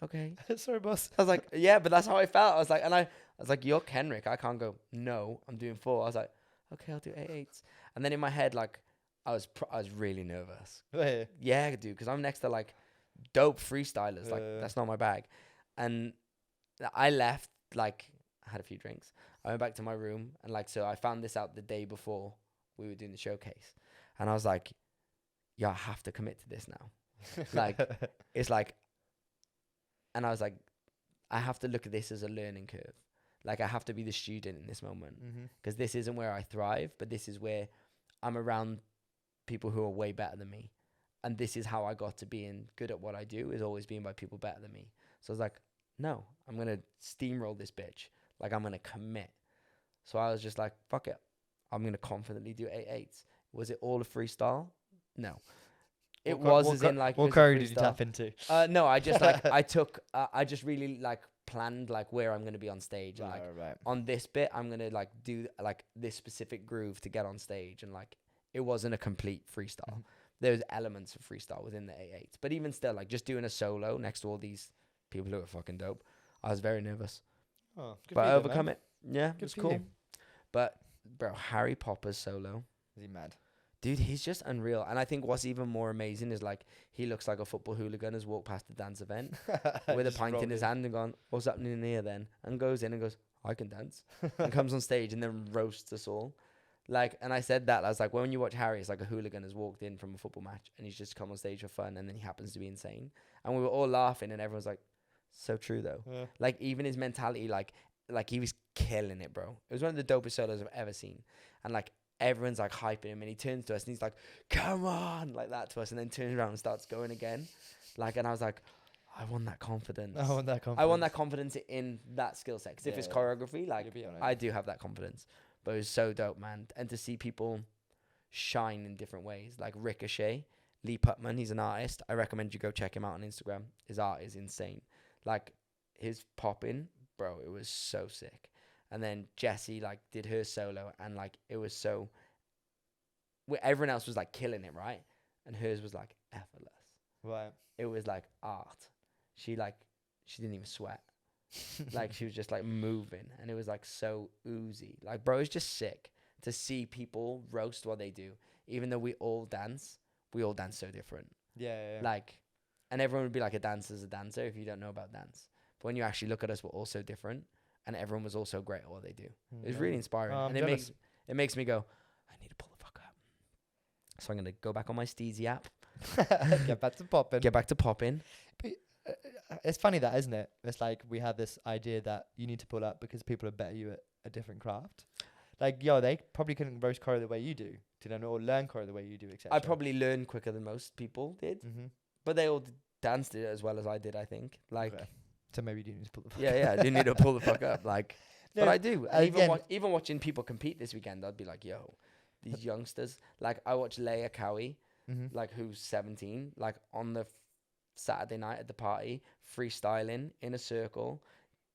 S2: okay.
S1: Sorry, boss.
S2: I was like, yeah, but that's how I felt. I was like, I was like, you're Kendrick. I can't go, no, I'm doing 4. I was like, okay, I'll do 8/8s. And then in my head, like, I was really nervous.
S1: Right.
S2: Yeah, dude, because I'm next to like dope freestylers. Like, that's not my bag. And I left, like, I had a few drinks. I went back to my room and like, so I found this out the day before we were doing the showcase. And I was like, yeah, I have to commit to this now. Like, it's like, and I was like, I have to look at this as a learning curve. Like, I have to be the student in this moment because this isn't where I thrive, but this is where I'm around people who are way better than me. And this is how I got to being good at what I do, is always being by people better than me. So I was like, no, I'm going to steamroll this bitch. Like, I'm going to commit. So I was just like, fuck it. I'm going to confidently do 8/8s. Was it all a freestyle? No. It was as in like,
S1: what
S2: it was a
S1: choreo did you
S2: freestyle.
S1: tap into?
S2: No, I just like, I just really like planned like where I'm going to be on stage. And like on this bit, I'm going to like do like this specific groove to get on stage. And like, it wasn't a complete freestyle. There's elements of freestyle within the 8/8s. But even still, like just doing a solo next to all these people who are fucking dope, I was very nervous.
S1: Oh, good
S2: But
S1: for
S2: I
S1: you,
S2: overcome
S1: man.
S2: it. Yeah,
S1: Good
S2: it was
S1: for
S2: cool.
S1: you.
S2: But bro, Harry Potter's solo,
S1: Is he mad?
S2: dude, he's just unreal. And I think what's even more amazing is like he looks like a football hooligan has walked past the dance event with a
S1: Just
S2: pint in
S1: rolled
S2: his hand and gone, "What's happening in here then?" And goes in and goes, "I can dance," and comes on stage and then roasts us all. Like, and I said that I was like, when you watch Harry, it's like a hooligan has walked in from a football match and he's just come on stage for fun, and then he happens to be insane. And we were all laughing, and everyone's like, "So true though."
S1: Yeah.
S2: Like even his mentality, like he was killing it, bro. It was one of the dopest solos I've ever seen. And like everyone's like hyping him, and he turns to us and he's like, "Come on," like that to us, and then turns around and starts going again. Like, and I was like, I want that confidence.
S1: I want that confidence.
S2: I want that confidence in that skill set. Because if it's choreography, like
S1: You'll be on it.
S2: I do have that confidence. But it was so dope, man. And to see people shine in different ways, like Ricochet, Lee Putman, he's an artist. I recommend you go check him out on Instagram. His art is insane. Like his popping, bro, it was so sick. And then Jessie like did her solo, and like it was so. Everyone else was like killing it, right? And hers was like effortless.
S1: Right.
S2: It was like art. She didn't even sweat. Like she was just like moving, and it was like so oozy. Like, bro, it's just sick to see people roast what they do. Even though we all dance so different.
S1: Yeah.
S2: Like, and everyone would be like, a dancer's a dancer if you don't know about dance. But when you actually look at us, we're all so different, and everyone was also great at what they do. It was really inspiring,
S1: Oh,
S2: and it makes me go, I need to pull the fuck up. So I'm gonna go back on my Steezy app,
S1: Get back to popping.
S2: get back to popping.
S1: It's funny that, isn't it? It's like we have this idea that you need to pull up because people are better you at a different craft. Like, yo, they probably couldn't roast choreo the way you do, or learn choreo the way you do, etc.
S2: I probably learned quicker than most people did, but they all danced it as well as I did, I think. Like,
S1: Okay. So maybe you do need to pull the fuck
S2: yeah, I do need to pull the fuck up. Like,
S1: No,
S2: but I do. And
S1: again-
S2: even watching people compete this weekend, I'd be like, yo, these youngsters. Like, I watched Leia Cowie, like, who's 17, like, on the Saturday night at the party, freestyling in a circle,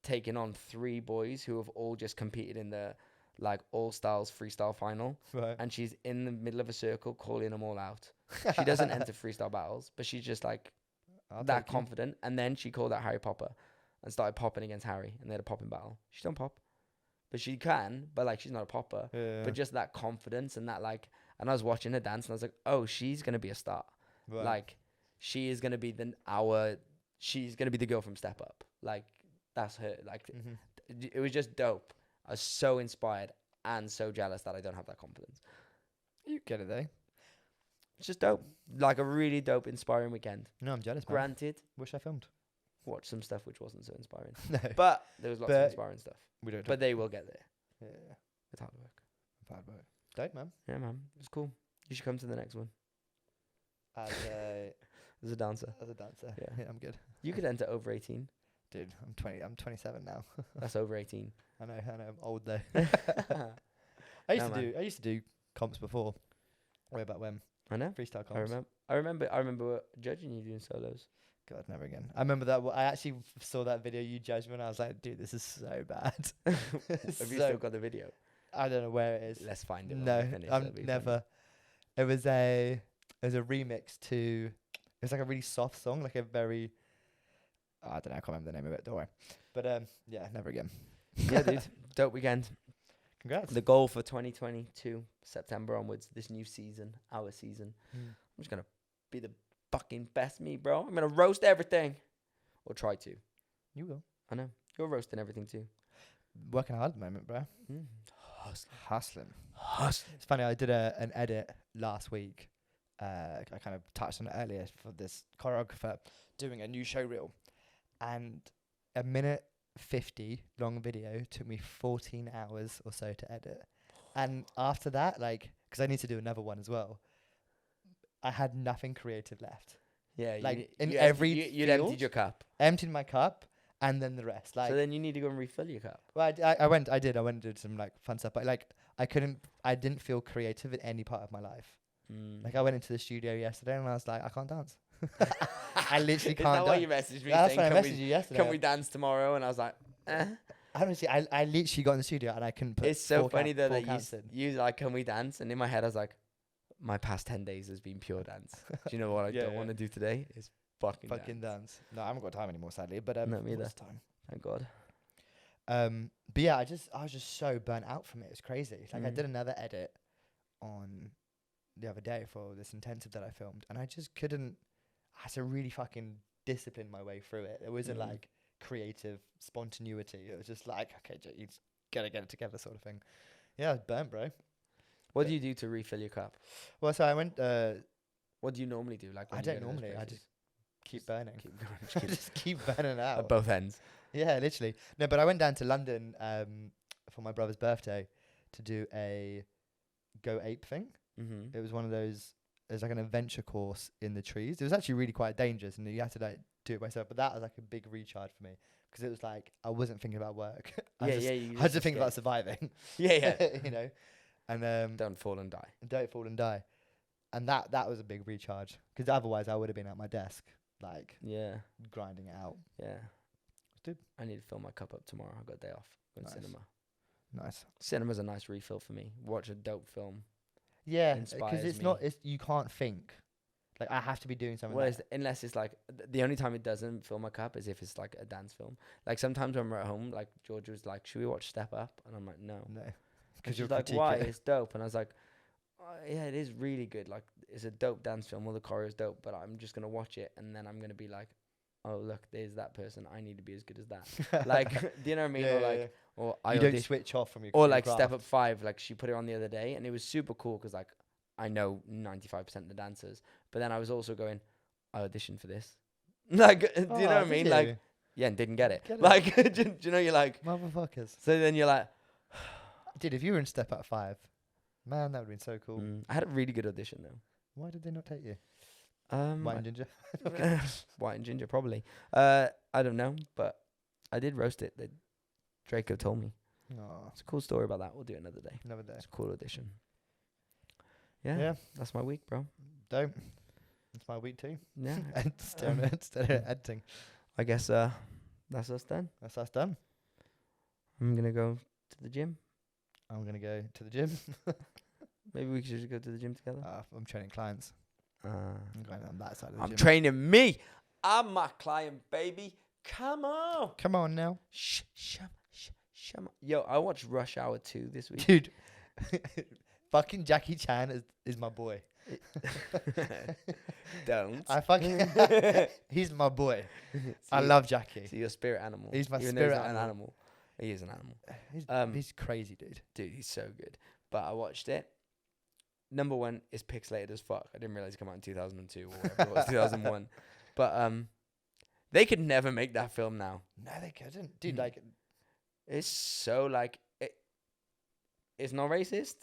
S2: taking on 3 boys who have all just competed in the, like, all-styles freestyle final.
S1: Right.
S2: And she's in the middle of a circle calling them all out. She doesn't enter freestyle battles, but she's just, like, that confident. And then she called out Harry Potter and started popping against Harry, and they had a popping battle. She don't pop, but she can, but like she's not a popper.
S1: Yeah.
S2: But just that confidence and that, like, and I was watching her dance and I was like, oh, she's gonna be a star.
S1: Right.
S2: Like, she is gonna be she's gonna be the girl from Step Up. Like, that's her. Like, it was just dope. I was so inspired and so jealous that I don't have that confidence.
S1: You get it though.
S2: It's just dope. Like a really dope, inspiring weekend.
S1: No, I'm jealous, man.
S2: Granted,
S1: Wish I filmed.
S2: watched some stuff which wasn't so inspiring.
S1: No.
S2: But there was lots of inspiring stuff.
S1: We don't.
S2: But they will get there.
S1: Yeah.
S2: With hard work.
S1: Bad work. Dope, man.
S2: Yeah, man. It's cool. You should come to the next one.
S1: As
S2: As a dancer.
S1: a dancer.
S2: Yeah.
S1: I'm good.
S2: You could enter over 18.
S1: Dude, I'm 20. I'm 27 now.
S2: That's over 18.
S1: I know. I'm old though.
S2: I
S1: I used to do comps before. Way back when.
S2: know.
S1: Freestyle comps.
S2: I remember judging you doing solos.
S1: God, never again. I remember that. I actually saw that video you judged me, and I was like, dude, this is so bad.
S2: Have you still got the video?
S1: I don't know where it is.
S2: Let's find it. when
S1: No,
S2: we finish.
S1: I'm
S2: That'd be
S1: never. It was a remix to. It was like a really soft song, like a very. I don't know. I can't remember the name of it. Don't worry. But yeah, never again.
S2: fun. Yeah, dude. Dope weekend.
S1: Congrats.
S2: The goal for 2022, September onwards, this new season, our season. I'm just gonna be the fucking best me, bro. I'm gonna roast everything, or try to.
S1: You will.
S2: I know you're roasting everything too.
S1: Working hard at the moment, bro. Hustling. It's funny. I did an edit last week. I kind of touched on it earlier for this choreographer doing a new show reel, and a minute 50 long video took me 14 hours or so to edit. And after that, like, because I need to do another one as well, I had nothing creative left.
S2: Yeah,
S1: Like,
S2: you'd
S1: every
S2: you'd
S1: field?
S2: emptied your cup.
S1: Emptied my cup, and then the rest. Like,
S2: so then you need to go and refill your cup.
S1: well, I went and did some like fun stuff, but like I didn't feel creative in any part of my life. Like I went into the studio yesterday and I was like, I can't dance. I literally
S2: Is
S1: can't
S2: that why
S1: dance.
S2: you messaged me
S1: That's
S2: saying,
S1: why I messaged you yesterday.
S2: can we dance tomorrow? And I was like,
S1: Honestly, I literally got in the studio and I couldn't put.
S2: It's so funny though that
S1: counts in.
S2: you like, can we dance? And in my head, I was like, my past 10 days has been pure dance. Do you know what I don't want to do today? Is fucking
S1: dance. No, I haven't got time anymore, sadly. But
S2: Not me either.
S1: what's time?
S2: Thank God.
S1: But yeah, I was just so burnt out from it. It was crazy. Like I did another edit on the other day for this intensive that I filmed, and I just couldn't. I had to really fucking discipline my way through it. There wasn't like creative spontaneity. It was just like, okay, you just gotta get it together, sort of thing. Yeah, I was burnt, bro.
S2: What do you do to refill your cup?
S1: Well, so I went.
S2: What do you normally do? Like, when
S1: I
S2: you go
S1: don't
S2: to those
S1: normally. I
S2: places?
S1: just keep burning.
S2: Keep going.
S1: Just keep burning out.
S2: At both ends.
S1: Yeah, literally. No, but I went down to London for my brother's birthday to do a Go Ape thing.
S2: Mm-hmm.
S1: It was one of those. It was like an adventure course in the trees. It was actually really quite dangerous, and you had to like do it myself. But that was like a big recharge for me because it was like I wasn't thinking about work. I was just thinking about surviving.
S2: Yeah.
S1: You know, and
S2: Don't fall and die.
S1: don't fall and die. And that was a big recharge because otherwise I would have been at my desk like grinding it out.
S2: Yeah.
S1: Dude.
S2: I need to fill my cup up tomorrow. I've got a day off. Go to cinema.
S1: Nice.
S2: Cinema's a nice refill for me. Watch a dope film.
S1: Yeah, because
S2: Inspires
S1: it's
S2: me.
S1: not. It's you can't think. Like I have to be doing something.
S2: Well, unless it's like the only time it doesn't fill my cup is if it's like a dance film. Like sometimes when we're at home, like George was like, "Should we watch Step Up?" And I'm like, "No."
S1: No.
S2: Because she's like, "Why? It's dope." And I was like, "Yeah, it is really good. Like it's a dope dance film. All the choreo is dope. But I'm just gonna watch it and then I'm gonna be like, oh look, there's that person. I need to be as good as that." Like, do you know what I mean?
S1: Yeah,
S2: or like,
S1: yeah.
S2: or I
S1: You don't
S2: audition-
S1: switch off from your.
S2: or
S1: your
S2: like
S1: craft.
S2: Step Up 5. Like she put it on the other day and it was super cool because like I know 95% of the dancers. But then I was also going, I auditioned for this. Like, do you know what I mean? Like, yeah, and didn't get it. Like, do you know, you're like,
S1: motherfuckers.
S2: so then you're like,
S1: Dude, if you were in Step Up 5, man, that would have been so cool.
S2: I had a really good audition though.
S1: Why did they not take you?
S2: White
S1: and Ginger.
S2: White and Ginger, probably. I don't know, but I did roast it. Draco told me.
S1: Oh,
S2: It's a cool story about that. We'll do it another day.
S1: another day.
S2: It's a cool audition. Yeah,
S1: Yeah,
S2: that's my week, bro.
S1: dope. It's my week too.
S2: Yeah,
S1: Instead of editing.
S2: I guess that's us done.
S1: That's us done.
S2: I'm gonna go to the gym.
S1: I'm gonna go to the gym.
S2: Maybe we should just go to the gym together.
S1: I'm training clients. I'm going on that side of the
S2: I'm
S1: gym.
S2: training me. I'm my client, baby. Come on.
S1: Come on now,
S2: Shh. Yo, I watched Rush Hour 2 this week.
S1: dude. Fucking Jackie Chan is my boy.
S2: Don't.
S1: I fucking he's my boy. I love Jackie.
S2: So you're a spirit animal.
S1: He's my
S2: Even though
S1: spirit
S2: not an
S1: animal.
S2: animal. He is an animal.
S1: He's crazy, dude.
S2: Dude, he's so good. But I watched it. Number one is pixelated as fuck. I didn't realize it came out in 2002 or whatever it was, 2001. But they could never make that film now.
S1: No, they couldn't, dude. Like,
S2: It's so like it's not racist,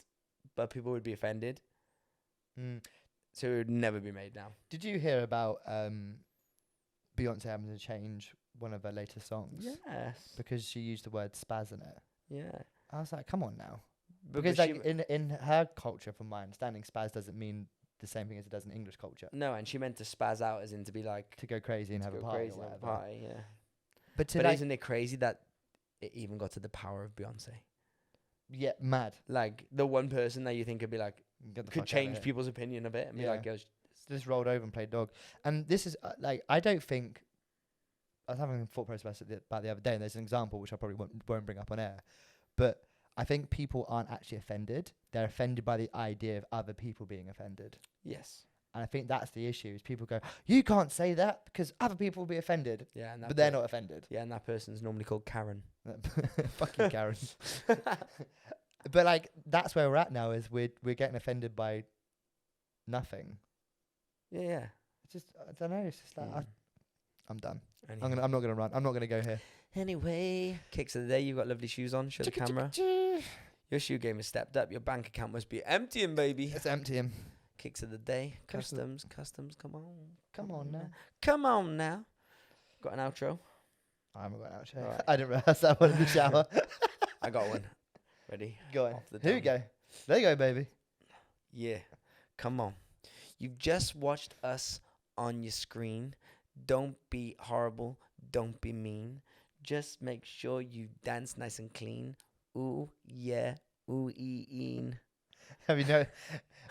S2: but people would be offended. So it would never be made now.
S1: did you hear about Beyonce having to change one of her latest songs?
S2: Yes.
S1: Because she used the word spaz in it.
S2: Yeah.
S1: I was like, come on now.
S2: But
S1: Because
S2: she
S1: like in her culture, from my understanding, spaz doesn't mean the same thing as it does in English culture.
S2: no, and she meant to spaz out as in to be like
S1: To go crazy and
S2: to
S1: have a
S2: go
S1: party
S2: crazy
S1: or
S2: and have a
S1: whatever.
S2: party, yeah.
S1: But to
S2: But
S1: like,
S2: isn't it crazy that it even got to the power of Beyonce?
S1: yeah, mad.
S2: Like the one person that you think could be like
S1: Get the
S2: could
S1: fuck outta
S2: change
S1: here.
S2: people's opinion of it and be
S1: Yeah.
S2: like, yo,
S1: Just rolled over and played dog. And this is like, I don't think. I was having a thought process about the other day, and there's an example which I probably won't bring up on air, but I think people aren't actually offended. They're offended by the idea of other people being offended.
S2: yes.
S1: And I think that's the issue, is people go, you can't say that because other people will be offended,
S2: Yeah, and that
S1: but they're not offended.
S2: Yeah, and that person's normally called Karen.
S1: Fucking Karen. But like, that's where we're at now, is we're getting offended by nothing.
S2: Yeah.
S1: It's just, I don't know, it's just like,
S2: Mm.
S1: I'm done.
S2: Anyway.
S1: I'm not gonna run. I'm not gonna go here.
S2: Anyway, kicks of the day. You've got lovely shoes on. Show the camera. Your shoe game has stepped up. Your bank account must be emptying, baby.
S1: It's emptying.
S2: Kicks of the day.
S1: Kicks of-
S2: Customs. Come on.
S1: Come on now.
S2: Come on now. Got an outro.
S1: I haven't got an outro.
S2: Alright.
S1: I didn't rehearse that one in the shower.
S2: I got one. Ready?
S1: Go on.
S2: Off the
S1: Here we
S2: dome.
S1: go. There you go, baby.
S2: Yeah. Come on. You've just watched us on your screen. Don't be horrible. Don't be mean. Just make sure you dance nice and clean. Ooh, yeah. Ooh, een.
S1: Have you know?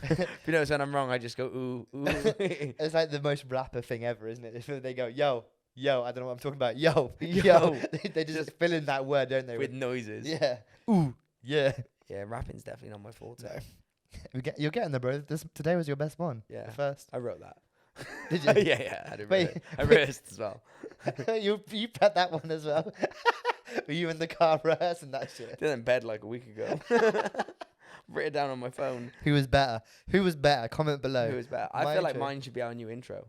S2: If you notice when I'm wrong, I just go, ooh, ooh.
S1: It's like the most rapper thing ever, isn't it? If they go, yo, yo, I don't know what I'm talking about. Yo,
S2: Yo.
S1: yo. They just fill in that word, don't they?
S2: With noises.
S1: Yeah. Ooh, yeah.
S2: Yeah, rapping's definitely not my forte.
S1: No. You're getting there, bro. Today was your best one.
S2: Yeah.
S1: The first.
S2: I wrote that.
S1: Did you?
S2: Yeah. I didn't
S1: Wait,
S2: write it. I rehearsed as well.
S1: you bet that one as well. Were you in the car rehearsing that shit?
S2: Did it in bed like a week ago. Written it down on my phone.
S1: Who was better? Who was better? Comment below.
S2: Who was better? I
S1: My
S2: feel like
S1: intro.
S2: mine should be our new intro.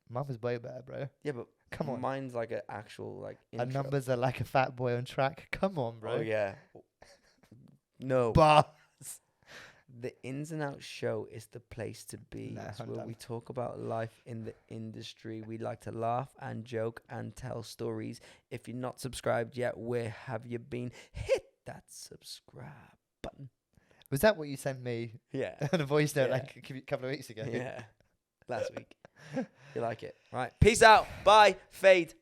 S1: Mine was way better, bro.
S2: Yeah, but
S1: Come on.
S2: mine's like an actual like
S1: Our
S2: intro.
S1: numbers are like a fat boy on track. Come on, bro.
S2: Oh yeah. No.
S1: Bars.
S2: The Ins and Outs show is the place to be.
S1: Nah,
S2: It's
S1: I'm
S2: where
S1: done.
S2: we talk about life in the industry. We like to laugh and joke and tell stories. If you're not subscribed yet, where have you been? Hit that subscribe button.
S1: Was that what you sent me
S2: Yeah.
S1: on a voice note
S2: Yeah.
S1: like a couple of weeks ago?
S2: Yeah. Last week. You like it. Right. Peace out. Bye. Fade.